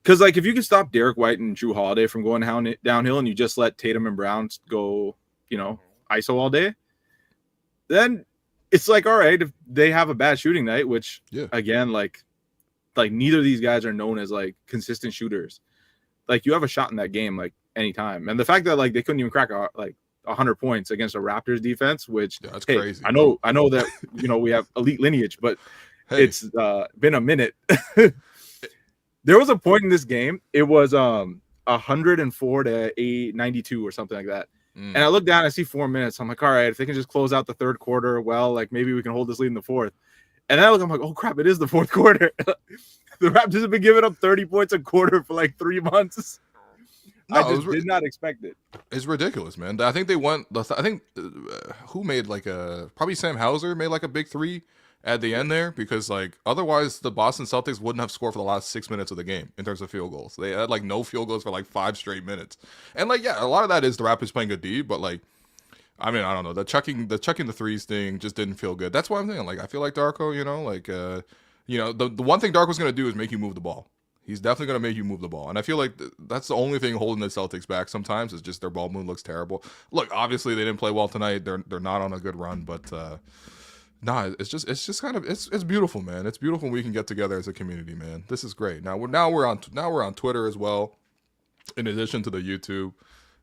because like if you can stop Derek White and Drew Holiday from going downhill and you just let Tatum and Brown go, you know, ISO all day, then it's like, all right, if they have a bad shooting night, which again, like neither of these guys are known as like consistent shooters. Like you have a shot in that game, like anytime. And the fact that like they couldn't even crack like 100 points against a Raptors defense, which that's crazy. I know that, you know, we have elite lineage, but it's been a minute. There was a point in this game. It was 104 to 92 or something like that. And I look down, I see 4 minutes. I'm like, all right, if they can just close out the third quarter, well, like maybe we can hold this lead in the fourth. And then I look, I'm like, oh crap, it is the fourth quarter. The Raptors have been giving up 30 points a quarter for like 3 months. No, I just did not expect it.
It's ridiculous, man. I think they went. I think who made like probably Sam Hauser made like a big 3 at the end there, because like otherwise the Boston Celtics wouldn't have scored for the last 6 minutes of the game in terms of field goals. They had like no field goals for like 5 straight minutes. And like, yeah, a lot of that is the Raptors playing good D, but like, I mean, I don't know. The chucking the threes thing just didn't feel good. That's why I'm thinking, like, I feel like Darko, you know, like, you know, the one thing Darko's going to do is make you move the ball. He's definitely going to make you move the ball. And I feel like that's the only thing holding the Celtics back sometimes is just their ball movement looks terrible. Look, obviously they didn't play well tonight. They're not on a good run, but nah, it's just kind of it's beautiful, man. It's beautiful when we can get together as a community, man. This is great. Now we're on Twitter as well, in addition to the YouTube.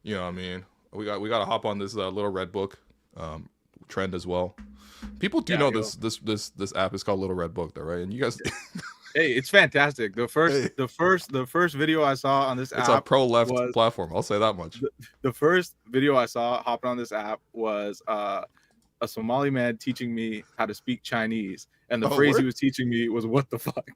You know what I mean? We got to hop on this Little Red Book trend as well. People do know this app is called Little Red Book, though, right? And you guys,
hey, it's fantastic. The first video I saw on this app,
it's a pro left platform. I'll say that much.
The first video I saw hopping on this app was a Somali man teaching me how to speak Chinese, and the phrase he was teaching me was "What the fuck."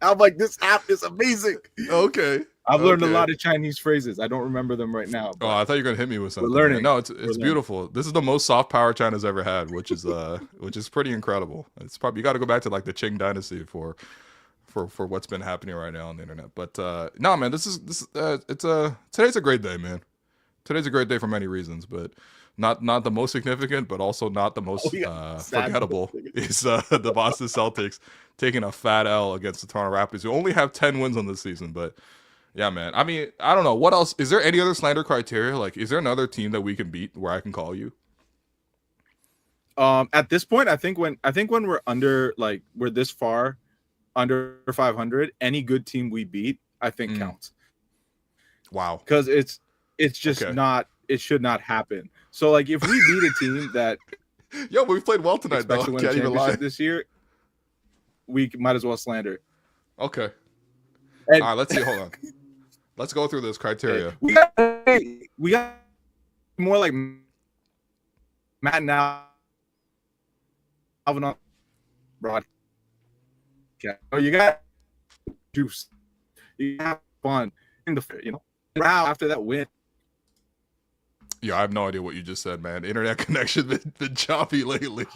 I'm like, this app is amazing.
Okay.
I've learned a lot of Chinese phrases. I don't remember them right now.
Oh, I thought you were gonna hit me with something.
We're learning.
No, it's beautiful. This is the most soft power China's ever had, which is pretty incredible. It's probably, you got to go back to like the Qing dynasty for what's been happening right now on the internet. But no, man, today's a great day, man. Today's a great day for many reasons, but not the most significant, but also not the most forgettable, is the Boston Celtics taking a fat L against the Toronto Raptors, who only have 10 wins on the season. But yeah, man. I mean, I don't know. What else? Is there any other slander criteria? Like, is there another team that we can beat where I can call you?
At this point, I think when we're under, like, we're this far under 500, any good team we beat, I think counts.
Wow.
Because it's just not, it should not happen. So, like, if we beat a team that
yo, we played well tonight, though.
To win a championship this year, we might as well slander.
Okay.
And,
all right, let's see. Hold on. Let's go through this criteria.
We got more like Matt now. On broadcast. Oh, you got juice. You have fun in the, you know, after that win.
Yeah, I have no idea what you just said, man. Internet connection been choppy lately.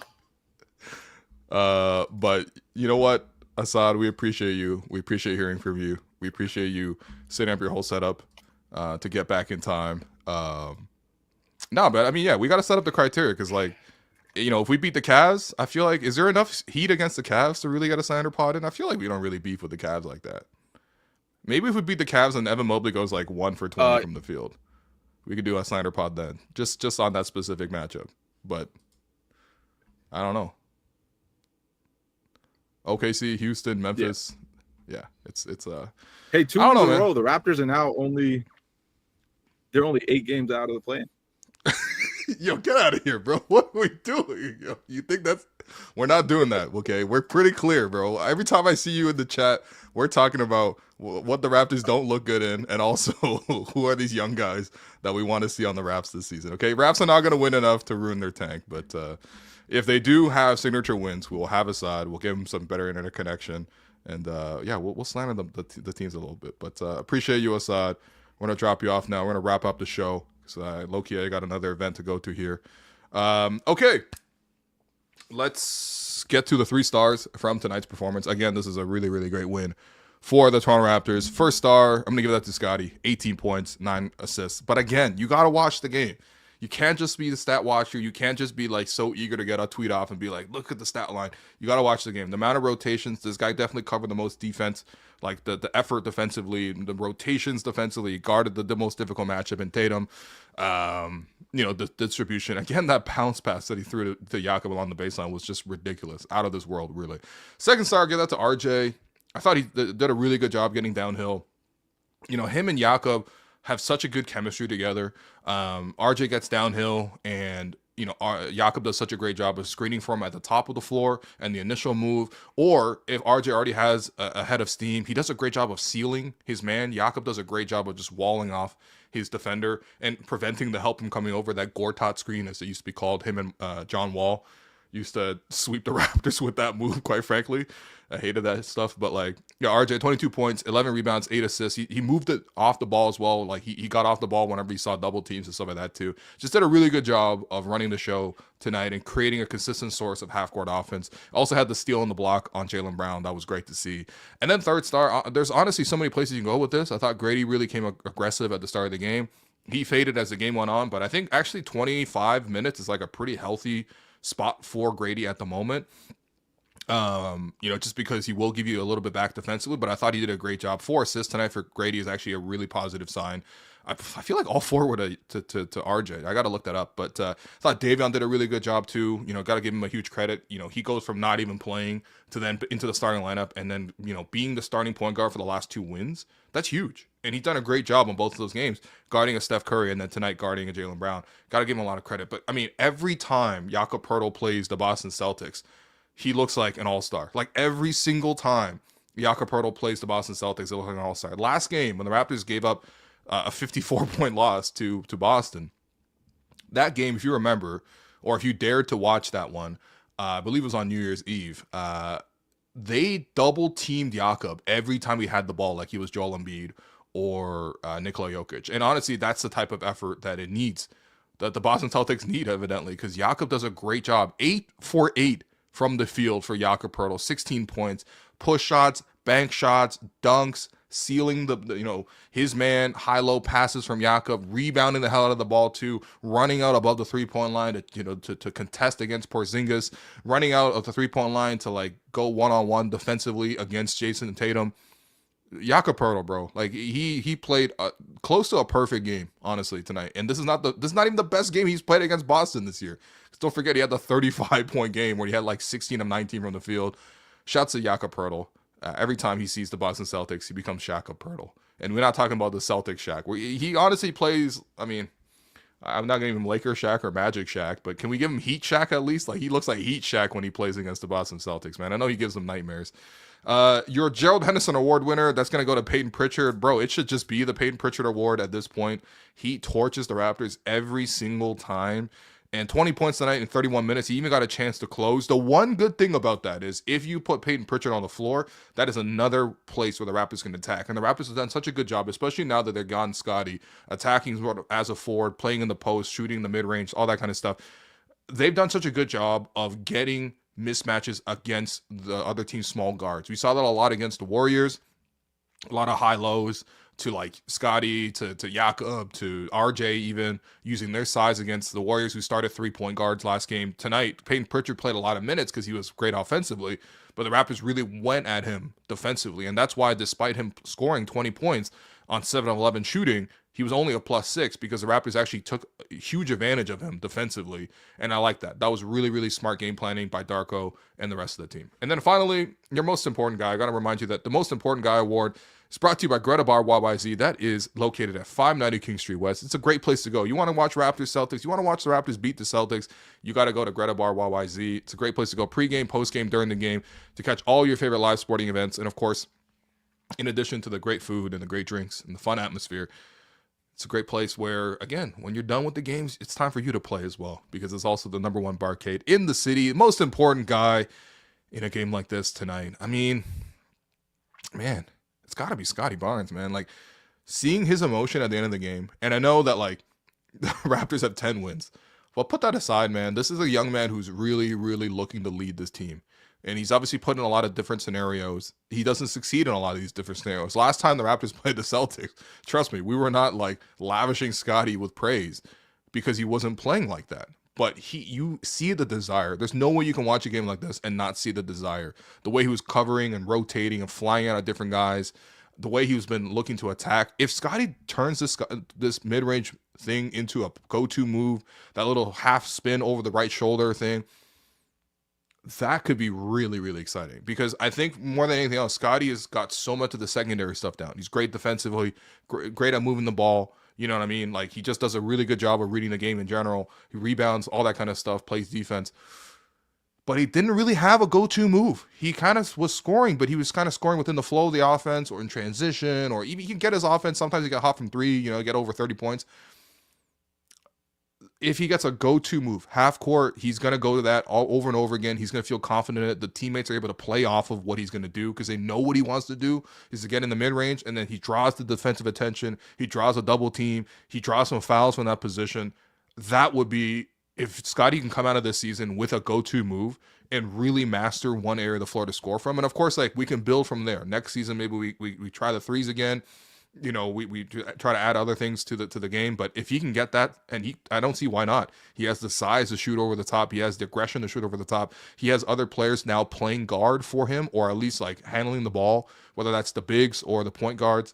But you know what, Asad, we appreciate you. We appreciate hearing from you. We appreciate you setting up your whole setup to get back in time. No, but I mean, yeah, we got to set up the criteria because, like, you know, if we beat the Cavs, I feel like, is there enough heat against the Cavs to really get a slander pod in? I feel like we don't really beef with the Cavs like that. Maybe if we beat the Cavs and Evan Mobley goes like 1 for 20 from the field, we could do a slander pod then, just on that specific matchup. But I don't know. OKC, Houston, Memphis, yeah, it's
Hey, 2 in a row. The Raptors are now they're only 8 games out of the play-in.
Yo, get out of here, bro. What are we doing? Yo, you think we're not doing that, okay? We're pretty clear, bro. Every time I see you in the chat, we're talking about what the Raptors don't look good in, and also who are these young guys that we want to see on the Raps this season, okay? Raps are not going to win enough to ruin their tank, but if they do have signature wins, we will have Asad. We'll give them some better internet connection, and yeah, we'll slander the teams a little bit. But appreciate you, Asad. We're going to drop you off now. We're going to wrap up the show. So low-key, I got another event to go to here. Okay, let's get to the 3 stars from tonight's performance. Again, this is a really, really great win for the Toronto Raptors. First star, I'm going to give that to Scottie. 18 points, 9 assists. But again, you got to watch the game. You can't just be the stat watcher. You can't just be like so eager to get a tweet off and be like, look at the stat line. You got to watch the game. The amount of rotations, this guy definitely covered the most defense, like the effort defensively, the rotations defensively, guarded the most difficult matchup in Tatum. You know, the distribution. Again, that bounce pass that he threw to Jakob along the baseline was just ridiculous. Out of this world, really. Second star, give that to RJ. I thought he did a really good job getting downhill. You know, him and Jakob have such a good chemistry together. RJ gets downhill, and you know, Jakob does such a great job of screening for him at the top of the floor and the initial move. Or if RJ already has a head of steam, he does a great job of sealing his man. Jakob does a great job of just walling off his defender and preventing the help from coming over. That Gortat screen, as it used to be called. Him and John Wall used to sweep the Raptors with that move, quite frankly. I hated that stuff, but like, yeah, RJ, 22 points, 11 rebounds, 8 assists. He moved it off the ball as well. Like he got off the ball whenever he saw double teams and stuff like that too. Just did a really good job of running the show tonight and creating a consistent source of half-court offense. Also had the steal on the block on Jaylen Brown. That was great to see. And then third star, there's honestly so many places you can go with this. I thought Grady really came aggressive at the start of the game. He faded as the game went on, but I think actually 25 minutes is like a pretty healthy spot for Grady at the moment. You know, just because he will give you a little bit back defensively, but I thought he did a great job. 4 assists tonight for Grady is actually a really positive sign. I feel like all 4 were to RJ. I got to look that up, but I thought Davion did a really good job too. You know, got to give him a huge credit. You know, he goes from not even playing to then into the starting lineup, and then, you know, being the starting point guard for the last 2 wins. That's huge, and he's done a great job on both of those games, guarding a Steph Curry and then tonight guarding a Jaylen Brown. Got to give him a lot of credit. But I mean, every time Jakob Poeltl plays the Boston Celtics, he looks like an all-star. Like every single time Jakob Poeltl plays the Boston Celtics, it looks like an all-star. Last game, when the Raptors gave up a 54-point loss to Boston, that game, if you remember, or if you dared to watch that one, I believe it was on New Year's Eve, they double-teamed Jakob every time he had the ball, like he was Joel Embiid or Nikola Jokic. And honestly, that's the type of effort that it needs, that the Boston Celtics need, evidently, because Jakob does a great job. 8 for 8 from the field for Jakob Poeltl, 16 points, push shots, bank shots, dunks, sealing his man, high-low passes from Jakob, rebounding the hell out of the ball too, running out above the three-point line to contest against Porzingis, running out of the three-point line to like go one-on-one defensively against Jason Tatum. Jakob Poeltl, bro, like he played close to a perfect game, honestly, tonight. And this is not even the best game he's played against Boston this year. Don't forget he had the 35-point game where he had like 16 of 19 from the field. Shouts to Jakob Poeltl. Every time he sees the Boston Celtics, he becomes Jakob Poeltl. And we're not talking about the Celtics Shaq, where he honestly plays. I mean, I'm not gonna give him Laker Shaq or Magic Shaq, but can we give him Heat Shaq at least? Like he looks like Heat Shaq when he plays against the Boston Celtics, man. I know he gives them nightmares. Your Gerald Henderson Award winner, that's going to go to Payton Pritchard. Bro, it should just be the Payton Pritchard Award at this point. He torches the Raptors every single time. And 20 points tonight in 31 minutes. He even got a chance to close. The one good thing about that is if you put Payton Pritchard on the floor, that is another place where the Raptors can attack. And the Raptors have done such a good job, especially now that they're gone Scottie, attacking as a forward, playing in the post, shooting the mid-range, all that kind of stuff. They've done such a good job of getting mismatches against the other team's small guards. We saw that a lot against the Warriors, a lot of high lows to like Scottie, to Jakob, to RJ, even using their size against the Warriors, who started 3-point guards last game. Tonight, Payton Pritchard played a lot of minutes because he was great offensively, but the Raptors really went at him defensively. And that's why, despite him scoring 20 points on 7 of 11 shooting, he was only a +6 because the Raptors actually took huge advantage of him defensively. And I like that. That was really, really smart game planning by Darko and the rest of the team. And then finally, your most important guy. I got to remind you that the most important guy award is brought to you by Greta Bar YYZ. That is located at 590 King Street West. It's a great place to go. You want to watch Raptors Celtics, you want to watch the Raptors beat the Celtics, you got to go to Greta Bar YYZ. It's a great place to go pregame, postgame, during the game to catch all your favorite live sporting events. And of course, in addition to the great food and the great drinks and the fun atmosphere, it's a great place where, again, when you're done with the games, it's time for you to play as well, because it's also the #1 barcade in the city. Most important guy in a game like this tonight. I mean, man, it's got to be Scottie Barnes, man. Like, seeing his emotion at the end of the game, and I know that, like, the Raptors have 10 wins. Well, put that aside, man. This is a young man who's really, really looking to lead this team. And he's obviously put in a lot of different scenarios. He doesn't succeed in a lot of these different scenarios. Last time the Raptors played the Celtics, trust me, we were not like lavishing Scottie with praise because he wasn't playing like that. But you see the desire. There's no way you can watch a game like this and not see the desire. The way he was covering and rotating and flying out at different guys, the way he's been looking to attack. If Scottie turns this mid-range thing into a go-to move, that little half spin over the right shoulder thing, that could be really, really exciting, because I think more than anything else, Scottie has got so much of the secondary stuff down. He's great defensively, great at moving the ball. You know what I mean? Like, he just does a really good job of reading the game in general. He rebounds, all that kind of stuff, plays defense. But he didn't really have a go-to move. He kind of was scoring, but he was kind of scoring within the flow of the offense or in transition, or even he can get his offense. Sometimes he got hot from 3, get over 30 points. If he gets a go-to move, half court, he's going to go to that all over and over again. He's going to feel confident in it. The teammates are able to play off of what he's going to do because they know what he wants to do is to get in the mid-range, and then he draws the defensive attention. He draws a double team. He draws some fouls from that position. That would be, if Scottie can come out of this season with a go-to move and really master one area of the floor to score from. And of course, like, we can build from there. Next season, maybe we try the threes again. We try to add other things to the game, but if he can get that, and I don't see why not. He has the size to shoot over the top. He has the aggression to shoot over the top. He has other players now playing guard for him, or at least like handling the ball, whether that's the bigs or the point guards.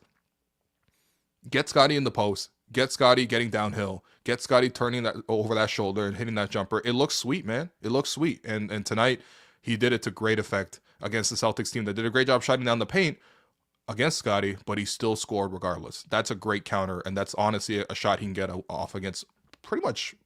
Get Scottie in the post. Get Scottie getting downhill. Get Scottie turning that over that shoulder and hitting that jumper. It looks sweet, man. It looks sweet. And tonight he did it to great effect against the Celtics team that did a great job shutting down the paint against Scottie, but he still scored regardless. That's a great counter, and that's honestly a shot he can get off against pretty much,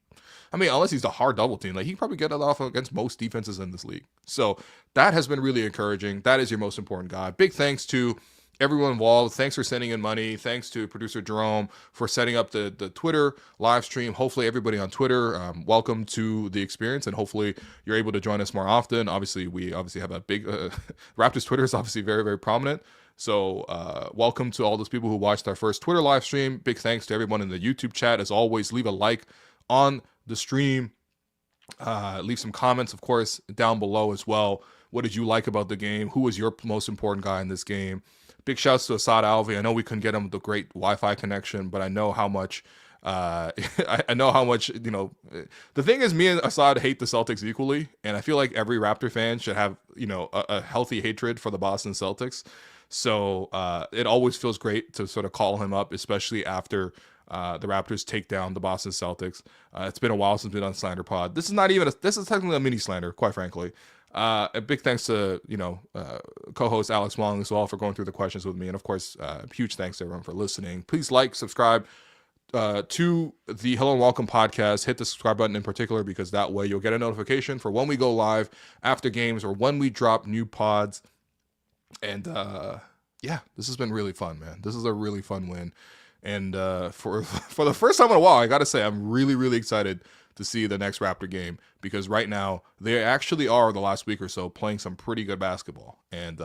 I mean, unless he's a hard double team, like, he can probably get it off against most defenses in this league. So that has been really encouraging. That is your most important guy. Big thanks to everyone involved. Thanks for sending in money. Thanks to producer Jerome for setting up the Twitter live stream. Hopefully everybody on Twitter, welcome to the experience, and hopefully you're able to join us more often. Obviously, we have a big Raptors Twitter is obviously very, very prominent. So welcome to all those people who watched our first Twitter live stream. Big thanks to everyone in the YouTube chat. As always, leave a like on the stream. Leave some comments, of course, down below as well. What did you like about the game? Who was your most important guy in this game? Big shouts to Asad Alvi. I know we couldn't get him the great Wi-Fi connection, but I know how much I know how much, the thing is, me and Asad hate the Celtics equally, and I feel like every Raptor fan should have, a healthy hatred for the Boston Celtics. So it always feels great to sort of call him up, especially after the Raptors take down the Boston Celtics. It's been a while since we've done Slander Pod. This is technically a mini slander, quite frankly. A big thanks to co-host Alex Wong as well for going through the questions with me, and of course, huge thanks to everyone for listening. Please like, subscribe to the Hello and Welcome podcast. Hit the subscribe button in particular, because that way you'll get a notification for when we go live after games or when we drop new pods. And this has been really fun, man. This is a really fun win, and for the first time in a while, I gotta say I'm really, really excited to see the next Raptor game, because right now they actually are, the last week or so, playing some pretty good basketball. And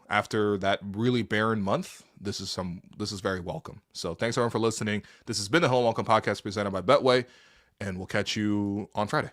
after that really barren month, this is very welcome. So thanks everyone for listening. This has been the Hello and Welcome podcast presented by Betway, and we'll catch you on Friday.